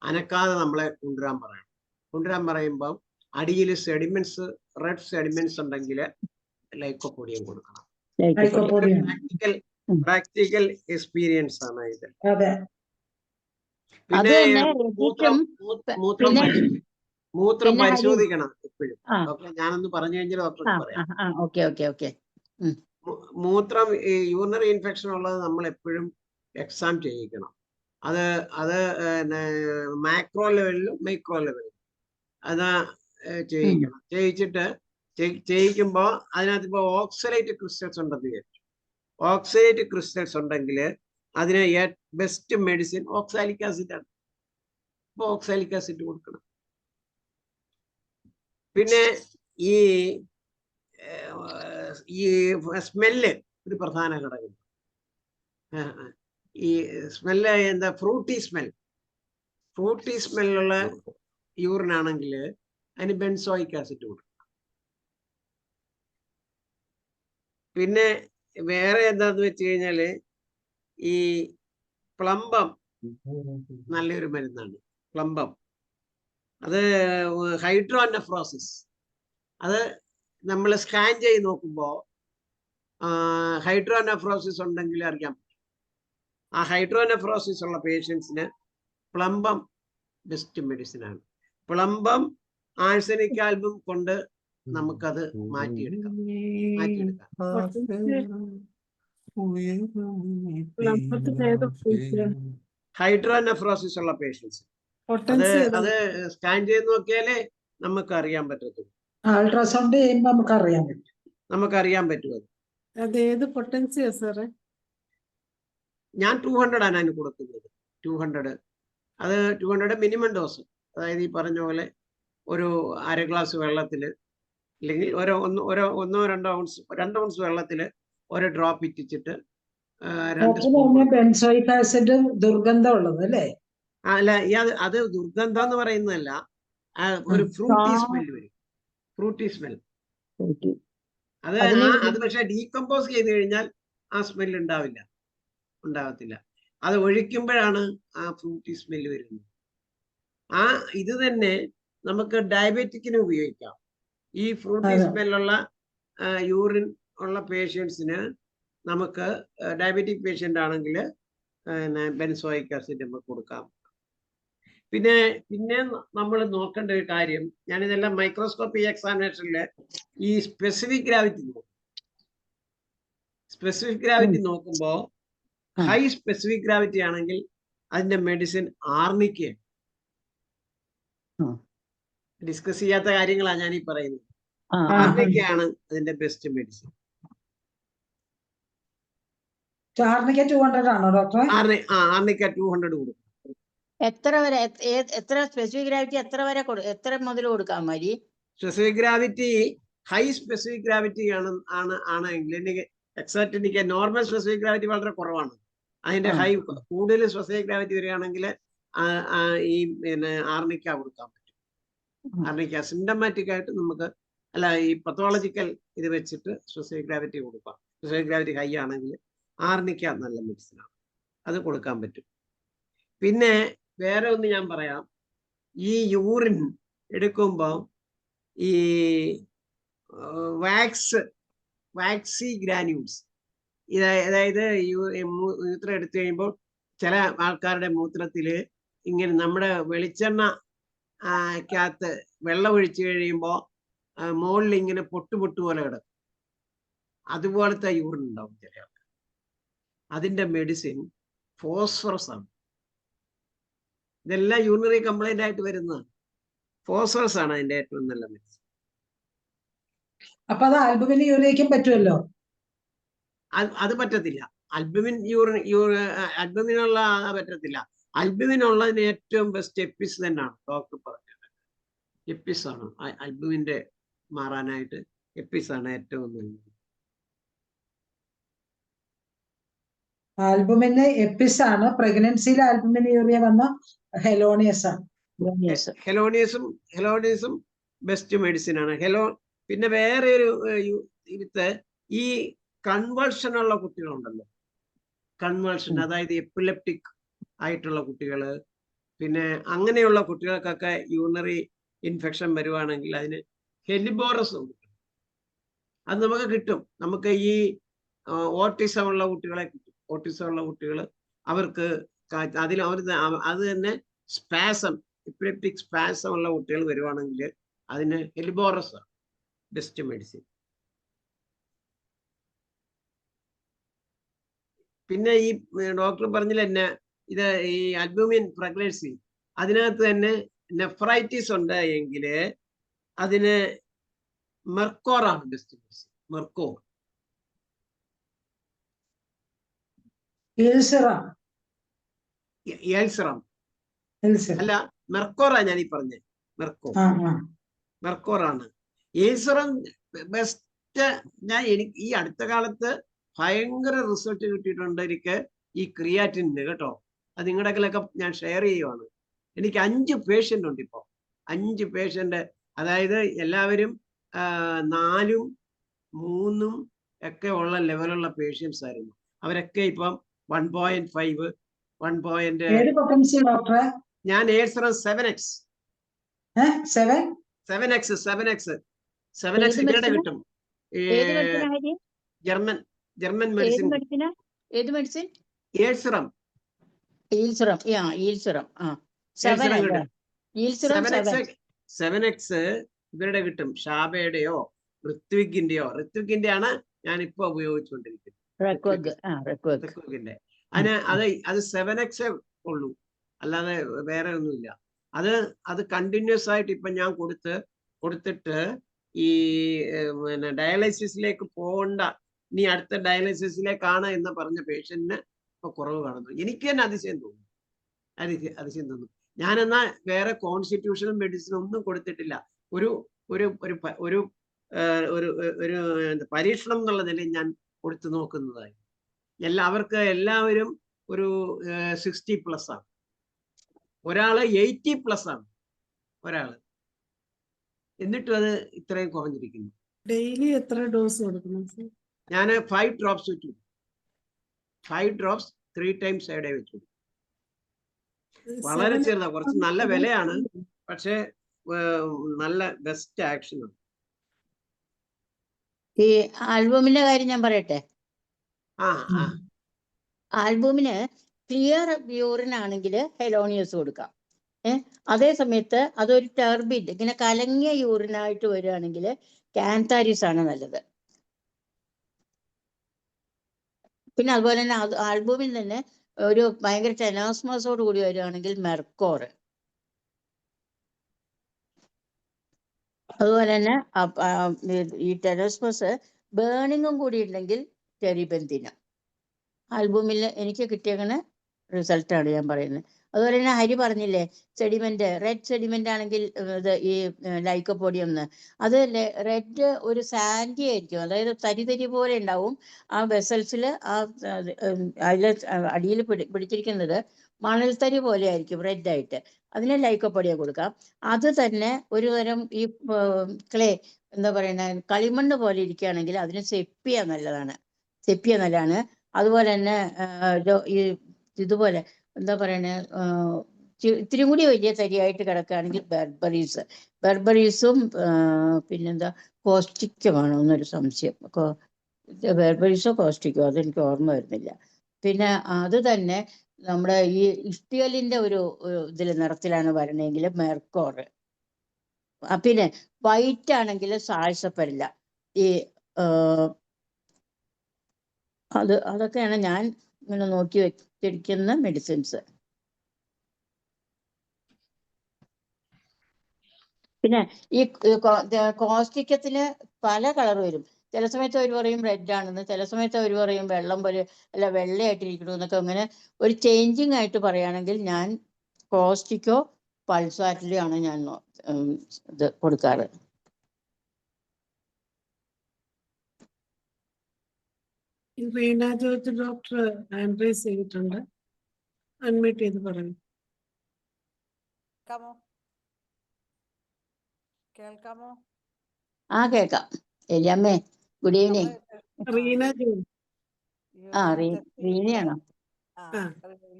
അനക്കാതെ നമ്മളെ കൊണ്ടുവരാൻ പറയുമ്പോൾ അടിയിൽ റെഡ് സെഡിമെന്റ്സ് ഉണ്ടെങ്കിൽ ലൈക്കോപോഡിയം കൊടുക്കണം. പ്രാക്ടിക്കൽ എക്സ്പീരിയൻസ് ആണ് ഇത്. അതെ. അത് പിന്നെ തന്നെ മൂത്രം മൂത്രം പിന്നെ മൂത്രം പിന്നെ പരിശോധിക്കണം എപ്പോഴും. ആ ഡോക്ടറെ ഞാനൊന്ന് പറഞ്ഞു കഴിഞ്ഞാൽ ആ ഡോക്ടർക്ക് ആ പറയാം. ആ ഓക്കെ ഓക്കെ ഓക്കെ. മൂത്രം ഈ യൂറിനറി ഇൻഫെക്ഷൻ ഉള്ളത് നമ്മൾ എപ്പോഴും എക്സാം ചെയ്യിക്കണം. അത് മാക്രോ ലെവലിലും മൈക്രോ ലെവലിലും അത് ചെയ്യിക്കണം. ചെയ്യിക്കുമ്പോൾ അതിനകത്ത് ഇപ്പോൾ ഓക്സലേറ്റ് ക്രിസ്റ്റൽസ് ഉണ്ടെന്ന് വിചാരിച്ചു. ഓക്സലേറ്റ് ക്രിസ്റ്റൽസ് ഉണ്ടെങ്കിൽ അതിന് ബെസ്റ്റ് മെഡിസിൻ ഓക്സാലിക് ആസിഡ് ആണ്. അപ്പോൾ ഓക്സാലിക് ആസിഡ് കൊടുക്കണം. പിന്നെ ഈ സ്മെല്ല് ഒരു പ്രധാന ഘടകം. ഈ സ്മെല്ല് എന്താ, ഫ്രൂട്ടി സ്മെല്ലുള്ള യൂറിൻ ആണെങ്കിൽ അതിന് ബെൻസോയിക് ആസിഡ് കൊടുക്കണം. പിന്നെ വേറെ എന്താന്ന് വെച്ച് കഴിഞ്ഞാല് ഈ പ്ലംബം നല്ലൊരു മരുന്നാണ്. പ്ലംബം അത് ഹൈഡ്രോനെഫ്രോസിസ്, അത് നമ്മൾ സ്കാൻ ചെയ്ത് നോക്കുമ്പോൾ ഹൈഡ്രോനെഫ്രോസിസ് ഉണ്ടെങ്കിൽ അറിയാം. ആ ഹൈഡ്രോനെഫ്രോസിസ് ഉള്ള പേഷ്യൻസിന് പ്ലംബം ബെസ്റ്റ് മെഡിസിൻ ആണ്. പ്ലംബം ആഴ്സനിക് ആൽബം കൊണ്ട് നമുക്കത് മാറ്റിയെടുക്കാം. ഹൈഡ്രോനെഫ്രോസിസ് ഉള്ള പേഷ്യൻസ് അത് സ്കാൻ ചെയ്ത് നോക്കിയാലേ നമുക്ക് അറിയാൻ പറ്റത്തുള്ളൂ. അൾട്രാസൗണ്ട് ചെയ്യുമ്പോൾ നമുക്കറിയാൻ പറ്റും. അതേത് പൊട്ടൻസിയാ സാറേ? ഞാൻ 200 ആണ് അതിന് കൊടുക്കുന്നത്. 200 അത് 200 മിനിമം ഡോസ്. അതായത് ഈ പറഞ്ഞ പോലെ ഒരു അര ഗ്ലാസ് വെള്ളത്തിൽ, അല്ലെങ്കിൽ ഒന്നോ രണ്ടോ ഔൺസ് 2 ഔൺസ് വെള്ളത്തിൽ ഒരു ഡ്രോപ്പ് ഇറ്റിച്ചിട്ട് 2 സ്പൂൺ. ബെൻസോയിക് ആസിഡ് ദുർഗന്ധം ഉള്ളത് അല്ലേ? അല്ല, അത് ദുർഗന്ധം എന്ന് പറയുന്നതല്ല, ഒരു ഫ്രൂട്ടി സ്മെൽ വരും. ഫ്രൂട്ടി സ്മെൽ അത് പക്ഷെ ഡീകമ്പോസ് ചെയ്ത് കഴിഞ്ഞാൽ ആ സ്മെൽ ഉണ്ടാവത്തില്ല. അത് ഒഴിക്കുമ്പോഴാണ് ആ ഫ്രൂട്ടി സ്മെൽ വരുന്നത്. ഇത് തന്നെ നമുക്ക് ഡയബറ്റിക്കിന് ഉപയോഗിക്കാം. ഈ ഫ്രൂട്ടി സ്മെല്ലുള്ള യൂറിൻ ഉള്ള പേഷ്യൻസിന് നമുക്ക് ഡയബറ്റിക് പേഷ്യൻ്റ് ആണെങ്കിൽ ബെൻസോയിക് ആസിഡ് നമുക്ക് കൊടുക്കാം. പിന്നെ നമ്മൾ നോക്കേണ്ട ഒരു കാര്യം, ഞാനിതെല്ലാം മൈക്രോസ്കോപ്പി എക്സാമിനേഷനിൽ ഈ സ്പെസിഫിക് ഗ്രാവിറ്റി നോക്കുമ്പോൾ ഹൈ സ്പെസിഫിക് ഗ്രാവിറ്റി ആണെങ്കിൽ അതിന്റെ മെഡിസിൻ ആർണിക്ക. ഡിസ്കസ് ചെയ്യാത്ത കാര്യങ്ങളാണ് ഞാൻ ഈ പറയുന്നത്. ആർണിക്കയാണ് അതിന്റെ ബെസ്റ്റ് മെഡിസിൻ. ആർണിക്ക 200 ആണോ ഡോക്ടറെ? ആർണിക്ക 200 കൊടുക്കും. എത്ര സ്പെസിഫിക് ഗ്രാവിറ്റി എത്ര മുതൽ കൊടുക്കാൻ മതി? Specific gravity high specific gravity ആണെങ്കിൽ എനിക്ക് നോർമൽ സ്പെസിഫിക് ഗ്രാവിറ്റി വളരെ കുറവാണ്. അതിന്റെ ഹൈ കൂടുതൽ സ്പെസിഫിക് ഗ്രാവിറ്റി വരികയാണെങ്കിൽ ഈ ആർണിക്ക കൊടുക്കാൻ പറ്റും. ആർണിക്ക സിംറ്റമാറ്റിക് ആയിട്ട് നമുക്ക്, അല്ല, ഈ പത്തോളജിക്കൽ ഇത് വെച്ചിട്ട് സ്പെസിഫിക് ഗ്രാവിറ്റി കൊടുക്കാം. സ്പെസിഫിക് ഗ്രാവിറ്റി ഹൈ ആണെങ്കിൽ ആർണിക്ക നല്ല മെഡിസിനാണ്, അത് കൊടുക്കാൻ പറ്റും. പിന്നെ വേറെ ഒന്ന് ഞാൻ പറയാം. ഈ യൂറിൻ എടുക്കുമ്പോൾ ഈ വാക്സി ഗ്രാന്യൂൾസ്, അതായത് മൂത്രം എടുത്തു കഴിയുമ്പോൾ ചില ആൾക്കാരുടെ മൂത്രത്തിൽ ഇങ്ങനെ നമ്മുടെ വെളിച്ചെണ്ണക്കകത്ത് വെള്ളം ഒഴിച്ചു കഴിയുമ്പോൾ മുകളിൽ ഇങ്ങനെ പൊട്ടു പോലെ കിടക്കും. അതുപോലത്തെ യൂറിൻ ഉണ്ടാവും ചില ആൾക്കാർ. അതിന്റെ മെഡിസിൻ ഫോസ്ഫറസ് ആണ്. ഇതെല്ലാം യൂറിനറി കംപ്ലൈന്റ് ആയിട്ട് വരുന്നതാണ്. ഫോസ്ഫറസ് ആണ് അതിന്റെ ഏറ്റവും നല്ല മെഡിസിൻ. അപ്പൊ അത് ആൽബുമിൻ യൂറിയയ്ക്കും പറ്റുമല്ലോ? അത് പറ്റത്തില്ല. അൽബുമിനുള്ള പറ്റത്തില്ല. അൽബുമിനുള്ളതിന് ഏറ്റവും ബെസ്റ്റ് എപ്പിസ് തന്നെയാണ് ഡോക്ടർ പറഞ്ഞത്. എപ്പിസ് ആണ് അൽബുമിന്റെ മാറാനായിട്ട്. എപ്പിസ് ആണ് ഏറ്റവും നല്ലത്. ആൽബുമിന് എപ്പിസ് ആണ്. പ്രഗ്നൻസിയിൽ ആൽബുമിൻ യൂറിയ വന്ന ഹെലോണിയസ് ആണ്. ഹെലോണിയസും ബെസ്റ്റ് മെഡിസിൻ ആണ്. പിന്നെ വേറെ ഒരു ഈ കൺവേർഷൻ ഉള്ള കുട്ടികളുണ്ടല്ലോ, കൺവേർഷൻ, അതായത് എപ്പിലെപ്റ്റിക് ആയിട്ടുള്ള കുട്ടികൾ, പിന്നെ അങ്ങനെയുള്ള കുട്ടികൾക്കൊക്കെ യൂറിനറി ഇൻഫെക്ഷൻ വരുവാണെങ്കിൽ അതിന് ഹെലിബോറസ് കൊടുക്കും. അത് നമുക്ക് കിട്ടും. നമുക്ക് ഈ ഓട്ടിസം ഉള്ള കുട്ടികളെ കിട്ടും. ഓട്ടിസം ഉള്ള കുട്ടികൾ അവർക്ക് അതിൽ അവർ അത് തന്നെ സ്പാസം, എപ്പിലെപ്റ്റിക് സ്പാസം ഉള്ള കുട്ടികൾ വരുവാണെങ്കിൽ അതിന് എലിബോറസ് ബെസ്റ്റ് മെഡിസിൻ. പിന്നെ ഈ ഡോക്ടർ പറഞ്ഞില്ല എന്നെ ഇത് ഈ അൽബുമിൻ പ്രഗ്നൻസി, അതിനകത്ത് തന്നെ നെഫ്രൈറ്റിസ് ഉണ്ട് എങ്കിൽ അതിന് മെർക്കോറാണ് ബെസ്റ്റ് മെഡിസിൻ. മെർക്കോർ ഏൽസറം അല്ല, മെർക്കോറാ ഞാൻ ഈ പറഞ്ഞത്. മെർക്കോറാണ്. ഏൽസറം ബെസ്റ്റ്. എനിക്ക് ഈ അടുത്ത കാലത്ത് ഭയങ്കര റിസൾട്ട് കിട്ടിയിട്ടുണ്ട് എനിക്ക് ഈ ക്രിയാറ്റിന് കേട്ടോ. അത് നിങ്ങളുടെയൊക്കെ ഞാൻ ഷെയർ ചെയ്യുവാണ്. എനിക്ക് 5 പേഷ്യൻ്റ് ഉണ്ട് ഇപ്പോൾ. 5 പേഷ്യൻ്റ്, അതായത് എല്ലാവരും 4ഉം 3ഉം ഒക്കെ ഉള്ള ലെവലുള്ള പേഷ്യൻസ് ആയിരുന്നു. അവരൊക്കെ ഇപ്പം 1.5 ഞാൻ ഏൽസറം 7x ഇവരുടെ കിട്ടും. German medicine. ഏൽസറം ഇവരുടെ കിട്ടും. ഷാബയുടെയോ ഋത്വിക്കിന്റെ ആണ് ഞാൻ ഇപ്പൊ ഉപയോഗിച്ചുകൊണ്ടിരിക്കുന്നത്. അത് 7x ഉള്ളൂ, അല്ലാതെ വേറെ ഒന്നുമില്ല. അത് കണ്ടിന്യൂസ് ആയിട്ട് ഇപ്പൊ ഞാൻ കൊടുത്തിട്ട് ഈ ഡയാലിസിസിലേക്ക് പോകണ്ട, ഇനി അടുത്ത ഡയാലിസിസിലേക്കാണ് എന്ന് പറഞ്ഞ പേഷ്യന്റിന് ഇപ്പൊ കുറവ് കാണുന്നു. എനിക്ക് തന്നെ അതിശയം തോന്നുന്നു. ഞാനെന്നാ വേറെ കോൺസ്റ്റിറ്റ്യൂഷണൽ മെഡിസിൻ ഒന്നും കൊടുത്തിട്ടില്ല. ഒരു ഒരു ഒരു ഒരു പരീക്ഷണം എന്നുള്ള നിലയിൽ ഞാൻ കൊടുത്തു നോക്കുന്നതായി. എല്ലാവരും ഒരു 60+ ആണ്, ഒരാള് 80+ ആണ് ഒരാള്. എന്നിട്ടും അത് ഇത്രയും കുറഞ്ഞിരിക്കുന്നു. ഡെയിലി എത്ര ഡോസ് കൊടുക്കണം? ഞാൻ 5 drops വെച്ചു. 5 drops 3 times a day വെച്ചു. വളരെ ചെറുതാ, കുറച്ച് നല്ല വിലയാണ്, പക്ഷെ നല്ല ബെസ്റ്റ് ആക്ഷൻ ആണ്. ഈ ആൽബമിന്റെ കാര്യം ഞാൻ പറയട്ടെ. ആൽബമിന് ക്ലിയർ യൂറിൻ ആണെങ്കിൽ ഹെലോണിയസ് കൊടുക്കാം. അതേ സമയത്ത് അതൊരു ടെർബിഡ്, ഇങ്ങനെ കലങ്ങിയ യൂറിനായിട്ട് വരികയാണെങ്കിൽ കാന്താരിസ് ആണ് നല്ലത്. പിന്നെ അതുപോലെ തന്നെ ആൽബുമിൻ തന്നെ ഒരു ഭയങ്കര ടെനോസ്മോസോട് കൂടി വരികയാണെങ്കിൽ മെർക്കോർ. അതുപോലെ തന്നെ ഈ ടെനോസ്മോസ് ബേണിങ്ങും കൂടി ഉണ്ടെങ്കിൽ ടെറിബെന്തിന. ആൽബുമിൽ എനിക്ക് കിട്ടിയ റിസൾട്ടാണ് ഞാൻ പറയുന്നത്. അതുപോലെ തന്നെ ഹരി പറഞ്ഞില്ലേ, സെഡിമെന്റ്, റെഡ് സെഡിമെന്റ് ആണെങ്കിൽ ഇത് ഈ ലൈക്കോപോഡിയം എന്ന്, അത് റെഡ് ഒരു സാൻഡി ആയിരിക്കും, അതായത് തരി പോലെ ഉണ്ടാവും ആ വെസൽസിൽ. അതിൽ അടിയിൽ പിടിച്ചിരിക്കുന്നത് മണൽത്തരി പോലെ ആയിരിക്കും റെഡ് ആയിട്ട്. അതിന് ലൈക്കോപോഡിയം കൊടുക്കാം. അത് തന്നെ ഒരു തരം ഈ ക്ലേ എന്താ പറയുന്ന കളിമണ്ണ് പോലെ ഇരിക്കുകയാണെങ്കിൽ അതിന് സെപ്പിയ നല്ലതാണ്. അതുപോലെ തന്നെ ഈ ഇതുപോലെ എന്താ പറയണേ, ഇത്തിരി കൂടി വലിയ തരിയായിട്ട് കിടക്കുകയാണെങ്കിൽ ബെർബറീസും പിന്നെന്താ കോസ്റ്റിക്കുമാണോ എന്നൊരു സംശയം. ബെർബറീസോ കോസ്റ്റിക്കോ അതെനിക്ക് ഓർമ്മ വരുന്നില്ല. പിന്നെ അത് തന്നെ നമ്മുടെ ഈ ഇഷ്ടികലിന്റെ ഒരു ഇതിൽ നിറത്തിലാണ് വരണമെങ്കിൽ മെർക്കോർ. പിന്നെ വൈറ്റ് ആണെങ്കിൽ സാഴ്സപ്പരില്ല. ഈ അതൊക്കെയാണ് ഞാൻ ഇങ്ങനെ നോക്കി വെച്ചിരിക്കുന്ന മെഡിസിൻസ്. പിന്നെ ഈ കോസ്റ്റിക്കത്തിന് പല കളർ വരും. ചില സമയത്ത് അവർ പറയും റെഡ് ആണെന്ന്, ചില സമയത്ത് അവർ പറയും വെള്ളം പോലെ അല്ല വെള്ളയായിട്ടിരിക്കണു എന്നൊക്കെ. അങ്ങനെ ഒരു ചേഞ്ചിങ് ആയിട്ട് പറയുകയാണെങ്കിൽ ഞാൻ കോസ്റ്റിക്കോ പൾസാറ്റിലോ ആണ് ഞാൻ ഇത് കൊടുക്കാറ്. Reena George doctor hand raise ചെയ്തിട്ടുണ്ട്, അൺമ്യൂട്ട് ചെയ്ത് പറയും. കേൾക്കാമോ? കേൾക്കാം. എലിയമ്മേ, ഗുഡ് ഈവനിങ്. റീന ജോർജ്. റീനയാണോ?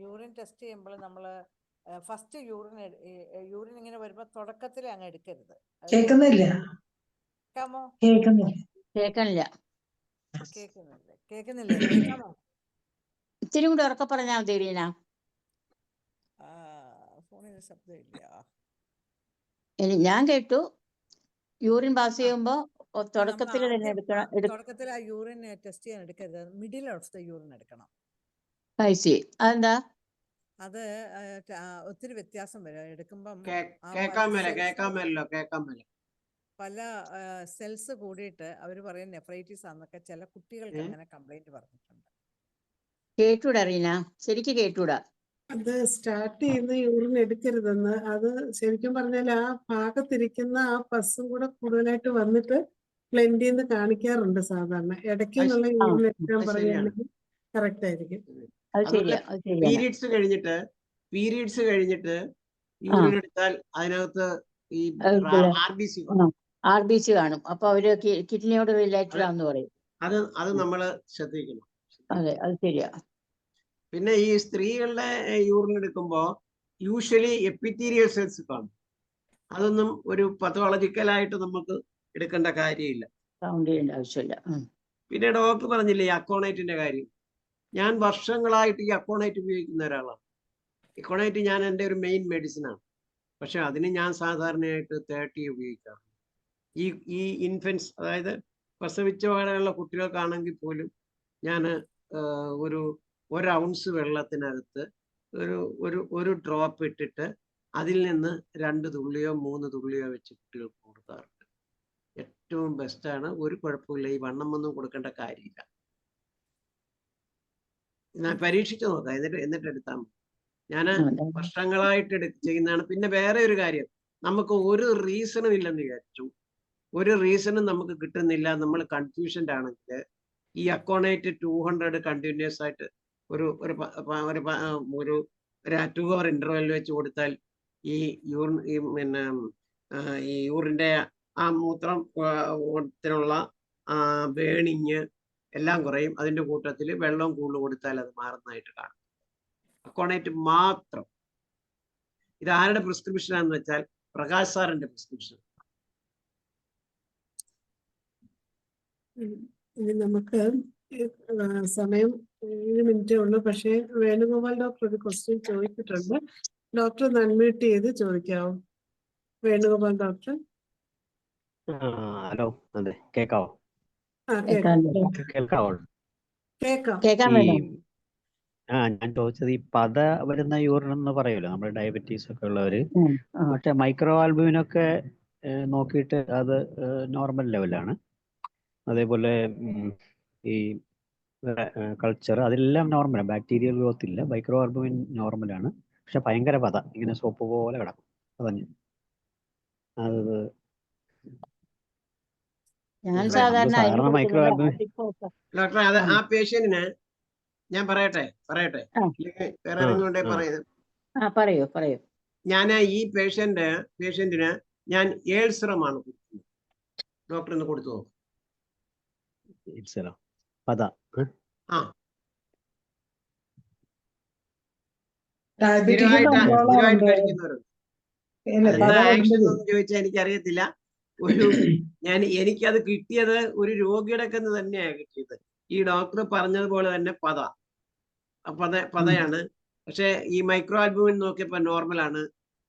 യൂറിൻ ടെസ്റ്റ് ചെയ്യുമ്പോൾ നമ്മള് ഫസ്റ്റ് യൂറിൻ ഇങ്ങനെ വരുമ്പോ തുടക്കത്തിൽ അങ്ങ് എടുക്കരുത്. കേൾക്കുന്നില്ല. കേൾക്കണില്ല. കേൾക്കുന്നില്ലേ? കേൾക്കാമോ? ഇത്തിരി കൂടി ഉറക്കെ പറഞ്ഞാൽ മതി റീന. ഫോണിൽ ശബ്ദമില്ല. ഞാൻ കേട്ടു. യൂറിൻ പാസ് ആ ചെയ്യുമ്പോ നമ്മൾ തുടക്കത്തിൽ തന്നെ ആദ്യം എടുക്കണം. തുടക്കത്തിൽ ആ യൂറിൻ ടെസ്റ്റ് ചെയ്യാൻ എടുക്കരുത്. മിഡിൽ ഓഫ് ദ യൂറിൻ എടുക്കണം. അതെന്താ? അത് ഒത്തിരി വ്യത്യാസം വരും എടുക്കുമ്പം. പല സെൽസ് കൂടിയിട്ട് അവർ പറയും നെഫ്രൈറ്റിസ് ആണെന്നൊക്കെ ചില കുട്ടികൾക്ക് അങ്ങനെ കംപ്ലൈന്റ് പറഞ്ഞിട്ടുണ്ട്. കേട്ടൂടാ റീന, ശരിക്ക് കേട്ടൂടാ. അത് സ്റ്റാർട്ട് ചെയ്യുന്ന യൂറിൻ എടുക്കരുതെന്ന്. അത് ശരിക്കും പറഞ്ഞാൽ ആ ഭാഗത്തിരിക്കുന്ന ആ പസ്സും കൂടെ കൂടുതലായിട്ട് വന്നിട്ട് പ്ലെന്റിന്ന് കാണിക്കാറുണ്ട് സാധാരണ. ഇടയ്ക്ക് എന്നുള്ള യൂറിൻ എടുക്കാൻ പറയുകയാണെങ്കിൽ കറക്റ്റ് ആയിരിക്കും. അത് ശരിയാ, അത് ശരിയാണ്. പീരീഡ്സ് കഴിഞ്ഞിട്ട് യൂറിൻ എടുത്താൽ അതിനകത്ത് ഈ RBC കാണും. അപ്പൊ അവര് കിഡ്നിയോട് റിലേറ്റഡ് ആണെന്ന് പറയും. അത് നമ്മൾ ശ്രദ്ധിക്കണം. അതെ, അത് ശരിയാ. പിന്നെ ഈ സ്ത്രീകളുടെ യൂറിൻ എടുക്കുമ്പോൾ യൂഷ്വലി എപ്പിത്തീരിയൽ സെൽസ് കാണും. അതൊന്നും ഒരു പത്തോളജിക്കലായിട്ട് നമുക്ക് എടുക്കേണ്ട കാര്യമില്ല, കൗണ്ട് ചെയ്യേണ്ട ആവശ്യമില്ല. പിന്നെ ഡോക്ടർ പറഞ്ഞില്ലേ ഈ അക്കോണൈറ്റിന്റെ കാര്യം. ഞാൻ വർഷങ്ങളായിട്ട് ഈ അക്കോണൈറ്റ് ഉപയോഗിക്കുന്ന ഒരാളാണ്. അക്കോണൈറ്റ് ഞാൻ എൻ്റെ ഒരു മെയിൻ മെഡിസിനാണ്. പക്ഷെ അതിന് ഞാൻ സാധാരണയായിട്ട് 30 ഉപയോഗിക്കാറുണ്ട്. ഈ ഇൻഫൻസ്, അതായത് പ്രസവിച്ച പാടെയുള്ള കുട്ടികൾക്കാണെങ്കിൽ പോലും ഞാൻ ഒരു ഔൺസ് വെള്ളത്തിനകത്ത് ഒരു ഡ്രോപ്പ് ഇട്ടിട്ട് അതിൽ നിന്ന് 2 തുള്ളിയോ 3 തുള്ളിയോ വെച്ച് കുട്ടികൾക്ക് കൊടുക്കാറുണ്ട്. ഏറ്റവും ബെസ്റ്റാണ്. ഒരു കുഴപ്പമില്ല. ഈ വണ്ണം ഒന്നും കൊടുക്കേണ്ട കാര്യമില്ല. ഞാൻ പരീക്ഷിച്ചു നോക്കാം, എന്നിട്ട് എടുത്താൽ മതി. ഞാൻ വർഷങ്ങളായിട്ട് ചെയ്യുന്നതാണ്. പിന്നെ വേറെ ഒരു കാര്യം, നമുക്ക് ഒരു റീസണും ഇല്ലെന്ന് വിചാരിച്ചു, ഒരു റീസണും നമുക്ക് കിട്ടുന്നില്ല, നമ്മൾ കൺഫ്യൂഷൻഡ് ആണെങ്കിൽ ഈ അക്കോണൈറ്റ് 200 കണ്ടിന്യൂസ് ആയിട്ട് ഒരു 2 hour ഇന്റർവെൽ വെച്ച് കൊടുത്താൽ ഈ യൂറിന്റെ ആ മൂത്രത്തിനുള്ള ബേണിങ് എല്ലാം കുറയും. അതിന്റെ കൂട്ടത്തിൽ വെള്ളം കൂടുതൽ കൊടുത്താൽ അത് മാറുന്നതായിട്ട് കാണും. അക്കോണൈറ്റ് മാത്രം. ഇത് ആരുടെ പ്രിസ്ക്രിപ്ഷൻ ആണെന്ന് വെച്ചാൽ പ്രകാശ് സാറിന്റെ പ്രിസ്ക്രിപ്ഷൻ. ഇനി നമുക്ക് സമയം 7 മിനിറ്റേ ഉള്ളൂ. പക്ഷേ വേണുഗോപാൽ ഡോക്ടർ ഒരു ക്വസ്റ്റ്യൻ ചോദിച്ചിട്ടുണ്ട്. ഡോക്ടർ ഒന്ന് അൺമ്യൂട്ട് ചെയ്ത് ചോദിക്കാവോ? വേണുഗോപാൽ ഡോക്ടർ. ഹലോ, അതെ, കേക്കാവോ? കേൾക്കാം. ഞാൻ ചോദിച്ചത് ഈ പത വരുന്ന യൂറിൻ എന്ന് പറയുമല്ലോ നമ്മൾ ഡയബറ്റീസ് ഒക്കെ ഉള്ളവര്, പക്ഷെ മൈക്രോ ആൽബുമിനൊക്കെ നോക്കിയിട്ട് അത് നോർമൽ ലെവലാണ്. അതേപോലെ ഈ കൾച്ചർ അതെല്ലാം നോർമലാണ്. ബാക്ടീരിയൽ ഗ്രോത്ത് ഇല്ല. മൈക്രോ ആൽബുമിൻ നോർമലാണ്. പക്ഷെ ഭയങ്കര പത, ഇങ്ങനെ സോപ്പ് പോലെ കിടക്കും. അതന്നെ അത് സാധാരണ മൈക്രോ ആൽബുമിൻ. ഡോക്ടർ, അത് ആ പേഷ്യന്റിന് ഞാൻ പറയട്ടെ വേറെ ആരെങ്കിലും പറയുന്നത്? പറയൂ. ഞാൻ ഈ പേഷ്യന്റിന് ഞാൻ ഏൾസിറമാണ് കൊടുക്കുന്നത്. ഡോക്ടറിന് കൊടുത്തു നോക്കും. പത സ്ഥിരമായിട്ട് കഴിക്കുന്നവരുണ്ട്. ചോദിച്ചാൽ എനിക്കറിയത്തില്ല. എനിക്കത് കിട്ടിയത് ഒരു രോഗിയുടെ തന്നെയാണ് കിട്ടിയത്. ഈ ഡോക്ടർ പറഞ്ഞതുപോലെ തന്നെ പതയാണ്. പക്ഷെ ഈ മൈക്രോ ആൽബുമിൻ നോക്കിയപ്പോൾ നോർമലാണ്,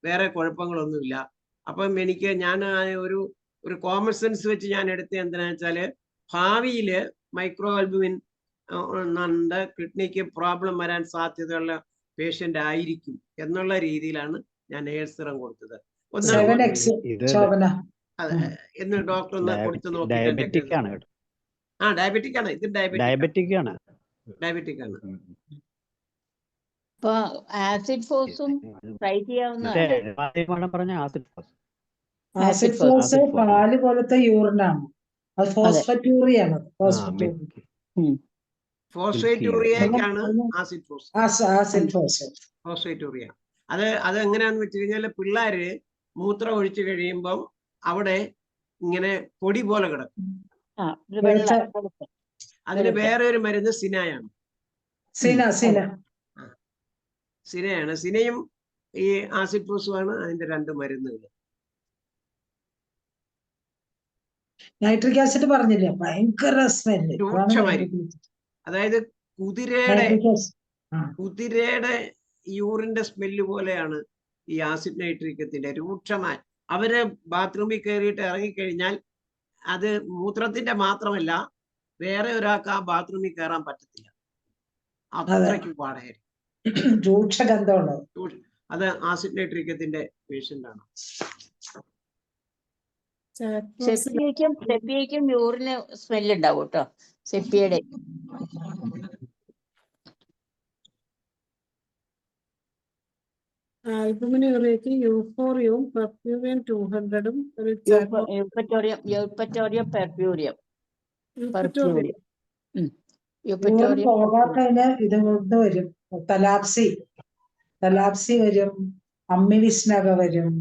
വേറെ കുഴപ്പങ്ങളൊന്നുമില്ല. അപ്പം ഞാൻ ഒരു കോമൺ സെൻസ് വെച്ച് ഞാൻ എടുത്ത എന്തിനാ വെച്ചാല്, ഭാവിയിൽ മൈക്രോ ആൽബുമിൻ കിഡ്നിക്ക് പ്രോബ്ലം വരാൻ സാധ്യതയുള്ള പേഷ്യന്റ് ആയിരിക്കും എന്നുള്ള രീതിയിലാണ് ഞാൻ ഏൾസിറം കൊടുത്തത്. എന്ന് ഡോക്ടർ ഒന്ന് കൊടുത്തു നോക്കിയിട്ട് ഡയബറ്റിക് ആണ്. ഇത് ഡയബറ്റിക് ആണ്. ആസിഡ് ഫോസും ട്രൈ ചെയ്യാവുന്നതാണ്. ആസിഡ് ഫോസ് പാല് പോലത്തെ യൂറിനാണ്. അത് ഫോസ്ഫറ്റൂറിയാണ്. ഫോസ്ഫേറ്റൂറിയക്കാണ് ആസിഡ് ഫോസ്ഫേറ്റൂറിയ. അത് എങ്ങനെയാന്ന് വെച്ച് കഴിഞ്ഞാൽ, പിള്ളേര് മൂത്രം ഒഴിച്ചു കഴിയുമ്പം അവിടെ ഇങ്ങനെ പൊടി പോലെ കിടക്കും. അതിന് വേറെ ഒരു മരുന്ന് സിനയാണ്. സിനയും ഈ ആസിഡ് ഫോസുമാണ് അതിന്റെ 2 മരുന്നുകൾ. നൈട്രിക് ആസിഡ് പറഞ്ഞില്ലേ, ഭയങ്കര സ്മെല്ല്. അതാണ് രൂക്ഷമായിരിക്കും. അതായത് കുതിരയുടെ നൈട്രിക് ആസിഡ്. കുതിരയുടെ യൂറിന്റെ സ്മെല്ല് പോലെയാണ് ഈ ആസിഡ് നൈട്രിക്കത്തിന്റെ രൂക്ഷമായ. അവര് ബാത്റൂമിൽ കയറിയിട്ട് ഇറങ്ങിക്കഴിഞ്ഞാൽ അത് മൂത്രത്തിന്റെ മാത്രമല്ല, വേറെ ഒരാൾക്ക് ആ ബാത്റൂമിൽ കയറാൻ പറ്റത്തില്ല, അത്രയ്ക്കും പാടായിരിക്കും. രൂക്ഷഗന്ധമുള്ളത്. അത് ആസിഡ് നൈട്രിക്കത്തിന്റെ പേഷ്യന്റ് ആണ്. സെപ്പിയയ്ക്കും യൂറിന് സ്മെല്ല് ഉണ്ടാവും കേട്ടോ, സെപ്പിയുടെ. ആൽബുമിനുറിയയ്ക്ക് യൂഫോറിയവും പെർഫ്യൂരിയം 200-ഉം യൂപ്പറ്റോറിയം പെർഫ്യൂരിയം. യൂറിൻ പോകാത്തതിന് ഇത് കൊണ്ട് വരും. തലാപ്സി വരും, അമ്മിവിസ്മക വരും.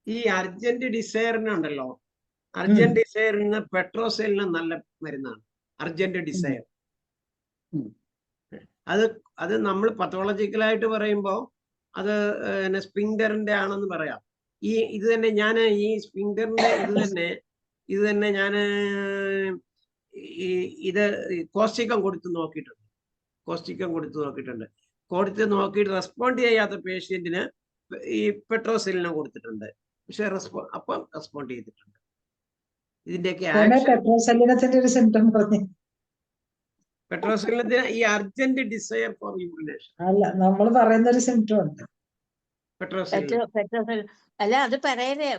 ഈ അർജന്റ് ഡിസയറിനുണ്ടല്ലോ, അർജന്റ് ഡിസയറിന് പെട്രോസെല്ലിന് നല്ല മരുന്നാണ് അർജന്റ് ഡിസയർ. അത് നമ്മൾ പത്തോളജിക്കലായിട്ട് പറയുമ്പോൾ അത് സ്പിങ്ഡറിന്റെ ആണെന്ന് പറയാം. ഇത് തന്നെ ഞാൻ ഈ സ്പിങ്ഡറിന്റെ ഇത് തന്നെ ഞാൻ ഇത് കോസ്റ്റിക്കം കൊടുത്ത് നോക്കിയിട്ടുണ്ട്. കൊടുത്ത് നോക്കിയിട്ട് റെസ്പോണ്ട് ചെയ്യാത്ത പേഷ്യന്റിന് ഈ പെട്രോസെല്ലിനെ കൊടുത്തിട്ടുണ്ട്. പക്ഷെ റെസ്പോണ്ട് ചെയ്തിട്ടുണ്ട്. ഇതിന്റെയൊക്കെ പെട്രോസെല്ലിനത്തിന്റെ സിംറ്റം പറഞ്ഞു. പെട്രോസെല്ലിന് ഈ അർജന്റ് ഡിസയർ ഫോർ യൂറിനേഷൻ അല്ല, നമ്മൾ പറയുന്ന ഒരു സിംറ്റം ഉണ്ട് പെട്രോസെൽ. അല്ല, അത് പറയരല്ലേ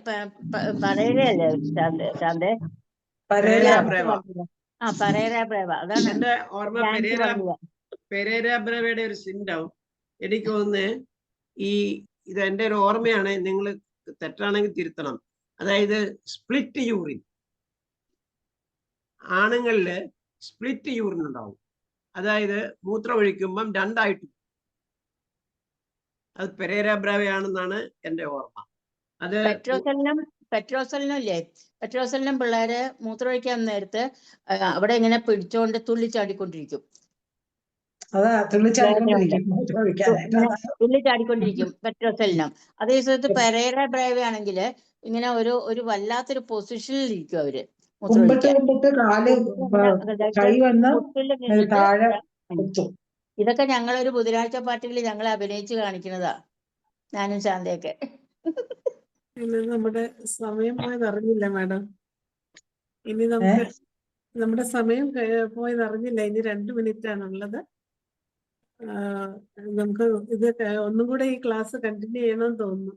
ശാന്തേ? പെരേര ബ്രേവ. അതാണ് എന്റെ ഓർമ്മ. പെരേര ബ്രേവയുടെ ഒരു സിംറ്റം എനിക്ക് തോന്നുന്നത് ഇത് എന്റെ ഒരു ഓർമ്മയാണ്, നിങ്ങൾ തെറ്റാണെങ്കിൽ തിരുത്തണം. അതായത് സ്പ്ലിറ്റ് യൂറിൻ. ആണുങ്ങളില് സ്പ്ലിറ്റ് യൂറിൻ ഉണ്ടാവും. അതായത് മൂത്രം ഒഴിക്കുമ്പം രണ്ടായിട്ട്. അത് പെരേര ബ്രാവയാണെന്നാണ് എന്റെ ഓർമ്മ. അത് പെട്രോസെല്ലിനും പിള്ളേര് മൂത്രമൊഴിക്കാൻ നേരത്ത് അവിടെ ഇങ്ങനെ പിടിച്ചോണ്ട് തുള്ളിച്ചാടിക്കൊണ്ടിരിക്കും. പെട്രോസെല്ലിനും. അതേ സമയത്ത് പെരേര ബ്രാവ ആണെങ്കിൽ ഇങ്ങനെ ഒരു വല്ലാത്തൊരു പൊസിഷനിൽ ഇരിക്കും അവര്. ഇതൊക്കെ ഞങ്ങളൊരു ബുധനാഴ്ച പാർട്ടിയിൽ ഞങ്ങൾ അഭിനയിച്ച് കാണിക്കുന്നതാ, ഞാനും ശാന്തയൊക്കെ. നമ്മുടെ സമയം പോയത് അറിഞ്ഞില്ല മാഡം. ഇനി നമ്മുടെ സമയം പോയത് അറിഞ്ഞില്ല. ഇനി 2 മിനിറ്റ് ആണുള്ളത്. നമുക്ക് ഇത് ഒന്നും കൂടെ ഈ ക്ലാസ് കണ്ടിന്യൂ ചെയ്യണമെന്ന് തോന്നുന്നു.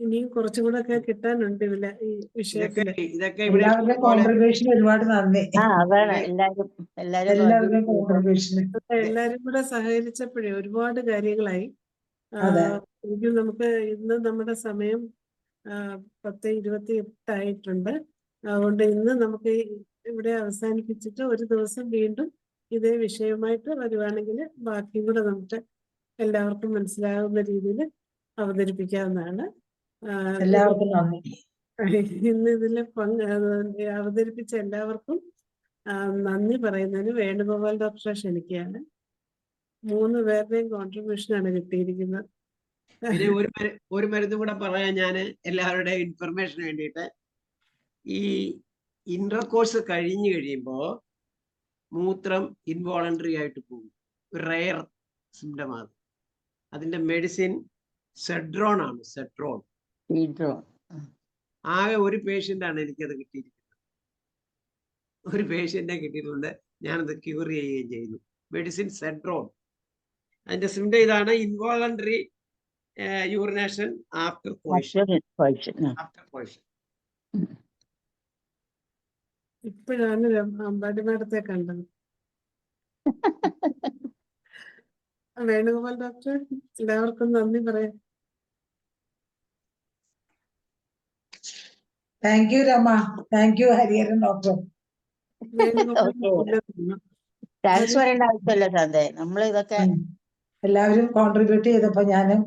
ഇനിയും കുറച്ചും കൂടെ ഒക്കെ കിട്ടാനുണ്ട് ഈ വിഷയത്തില്. ഒരുപാട് നന്ദി. എല്ലാരും കൂടെ സഹകരിച്ചപ്പോഴേ ഒരുപാട് കാര്യങ്ങളായി. നമുക്ക് ഇന്ന് നമ്മുടെ സമയം 10:28 ആയിട്ടുണ്ട്. അതുകൊണ്ട് ഇന്ന് നമുക്ക് ഇവിടെ അവസാനിപ്പിച്ചിട്ട് ഒരു ദിവസം വീണ്ടും ഇതേ വിഷയവുമായിട്ട് വരുവാണെങ്കിൽ ബാക്കിയും കൂടെ നമുക്ക് എല്ലാവർക്കും മനസ്സിലാകുന്ന രീതിയിൽ അവതരിപ്പിക്കാവുന്നതാണ്. എല്ലാവർക്കും നന്ദി. ഇന്ന് ഇതിൽ അവതരിപ്പിച്ച എല്ലാവർക്കും നന്ദി പറയുന്നതിന് വേണുഗോപാൽ ഡോക്ടറെ ക്ഷണിക്കുകയാണ്. 3 പേരുടെയും കോൺട്രിബ്യൂഷനാണ് കിട്ടിയിരിക്കുന്നത്. പിന്നെ ഒരു മരുന്ന് കൂടെ പറയാൻ ഞാൻ എല്ലാവരുടെയും ഇൻഫർമേഷന് വേണ്ടിയിട്ട്. ഈ ഇന്റർകോഴ്സ് കഴിഞ്ഞു കഴിയുമ്പോൾ മൂത്രം ഇൻവോളണ്ടറി ആയിട്ട് പോകും. റെയർ സിംറ്റമാണ്. അതിന്റെ മെഡിസിൻ സെഡ്രോൺ ആണ്. സെഡ്രോൺ. ആകെ ഒരു പേഷ്യന്റ് ആണ് എനിക്കത് കിട്ടിയിരിക്കുന്നത്. ഒരു പേഷ്യന്റിനെ കിട്ടിയിട്ടുണ്ട്. ഞാനത് ക്യൂർ ചെയ്യുകയും ചെയ്തു. മെഡിസിൻ സെഡ്രോൺ. അതിന്റെ സിംറ്റം ഇതാണ്: ഇൻവോളണ്ടറി യൂറിനേഷൻ ആഫ്റ്റർ പോയിഷൻ. ഇപ്പോഴാണ് അമ്പാടി മാഡത്തെ കണ്ടത്. വേണുഗോപാൽ ഡോക്ടർ, എല്ലാവർക്കും നന്ദി പറയാം. Thank you Rama. Thank you Hariharan doctor. Thanks പറയേണ്ട ആവശ്യമല്ല ശാന്തേ, നമ്മൾ ഇതൊക്കെ എല്ലാവരും കോൺട്രിബ്യൂട്ട് ചെയ്തപ്പോ ഞാനും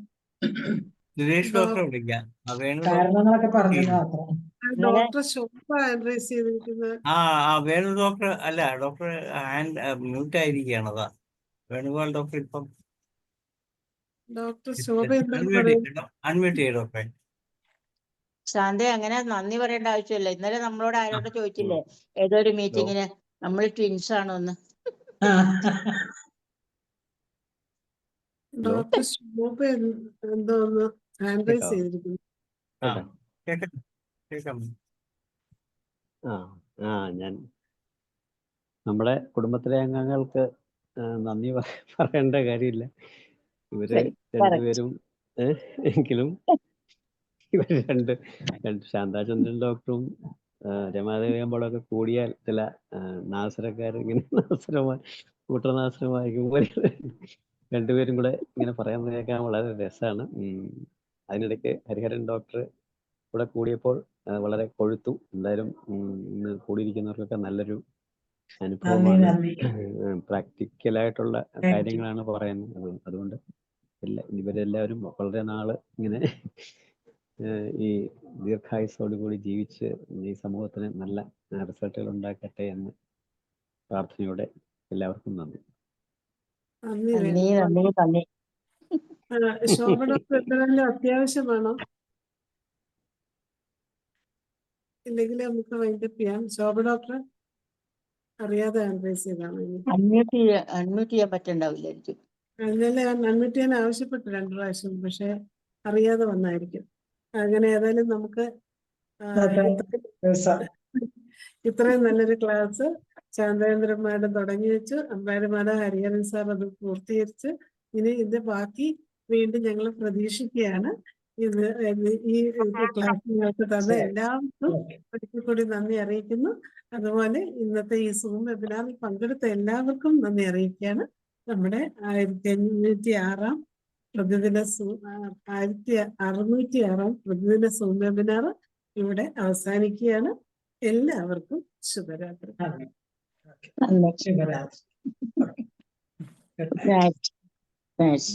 കാരണങ്ങളൊക്കെ പറഞ്ഞു മാത്രം. ഡോക്ടർ ശോഭ അഡ്രസ് ചെയ്തിരിക്കുന്നത്. വേണു ഡോക്ടർ അല്ല, ഡോക്ടർ ഹാൻഡ് മ്യൂട്ട് ആയിരിക്കുകയാണ്. അതാ വേണുഗോപാൽ ഡോക്ടർ ഇപ്പം ഡോക്ടർ ശോഭ അൺമ്യൂട്ട് ചെയ്യ ഡോക്ടറെ. ശാന്ത അങ്ങനെ നന്ദി പറയേണ്ട ആവശ്യമില്ല. ഇന്നലെ നമ്മളോട് ആരോട് ചോദിച്ചില്ലേ ഏതോ ഒരു മീറ്റിങ്ങിന് നമ്മൾ ട്വിൻസ് ആണോന്ന്. ഡോക്ടർ ശോഭ എന്തോ ഒന്ന് ഹാൻഡ് റൈസ് ചെയ്തിരിക്കുന്നു. കേൾക്കാം. ഞാൻ നമ്മുടെ കുടുംബത്തിലെ അംഗങ്ങൾക്ക് നന്ദി പറയേണ്ട കാര്യമില്ല. ഇവര് രണ്ടുപേരും എങ്കിലും ഇവർ രണ്ട് ശാന്താചന്ദ്രൻ ഡോക്ടറും രമാദേവി അമ്പോളൊക്കെ കൂടിയാൽ ചില നാസരക്കാർ ഇങ്ങനെ കൂട്ടനാസരമായിരിക്കും രണ്ടുപേരും കൂടെ ഇങ്ങനെ പറയാൻ കേൾക്കാൻ വളരെ രസമാണ്. അതിനിടയ്ക്ക് ഹരിഹരൻ ഡോക്ടർ കൂടെ കൂടിയപ്പോൾ വളരെ കൊഴുത്തു. എന്തായാലും ഇന്ന് കൂടിയിരിക്കുന്നവർക്കൊക്കെ നല്ലൊരു അനുഭവമാണ്. പ്രാക്ടിക്കലായിട്ടുള്ള കാര്യങ്ങളാണ് പറയുന്നത്. അതുകൊണ്ട് ഇവരെല്ലാവരും വളരെ നാള് ഇങ്ങനെ ഈ ദീർഘായുസ്സോടുകൂടി ജീവിച്ച് ഈ സമൂഹത്തിന് നല്ല റിസൾട്ടുകൾ ഉണ്ടാക്കട്ടെ എന്ന് പ്രാർത്ഥനയോടെ എല്ലാവർക്കും നന്ദി. ശോഭ ഡോക്ടർ എന്തെങ്കിലും അത്യാവശ്യമാണോ? ഇല്ലെങ്കിൽ നമുക്ക് വൈൻഡപ്പ് ചെയ്യാം. ശോഭ ഡോക്ടർ അറിയാതെ അഡ്വൈസ് ചെയ്താണ്. അൺമ്യൂട്ട് ചെയ്യാൻ പറ്റണ്ടാവില്ലായിരിക്കും. ഇന്നലെ അൺമ്യൂട്ട് ചെയ്യാൻ ആവശ്യപ്പെട്ടു 2 പ്രാവശ്യം, പക്ഷെ അറിയാതെ വന്നായിരിക്കും. അങ്ങനെ ഏതായാലും നമുക്ക് ഇത്രയും നല്ലൊരു ക്ലാസ് ശാന്തേന്ദ്രൻ മാഡം തുടങ്ങി വെച്ചു. അമ്പാടി മാഡം, ഹരിഹരൻ സാർ അത് പൂർത്തീകരിച്ച് ഇനി ഇതിന്റെ ബാക്കി വീണ്ടും ഞങ്ങൾ പ്രതീക്ഷിക്കുകയാണ്. ഈ ക്ലാസ് നിങ്ങൾക്ക് തന്ന എല്ലാവർക്കും ഒരിക്കൽ കൂടി നന്ദി അറിയിക്കുന്നു. അതുപോലെ ഇന്നത്തെ ഈ സൂം വെബിനാറിൽ പങ്കെടുത്ത എല്ലാവർക്കും നന്ദി അറിയിക്കുകയാണ്. നമ്മുടെ 1506 പ്രതിദിന 1606 പ്രതിദിന സൂം വെബിനാർ ഇവിടെ അവസാനിക്കുകയാണ്. എല്ലാവർക്കും ശുഭരാത്രി. ശുഭരാത്രി. Nice.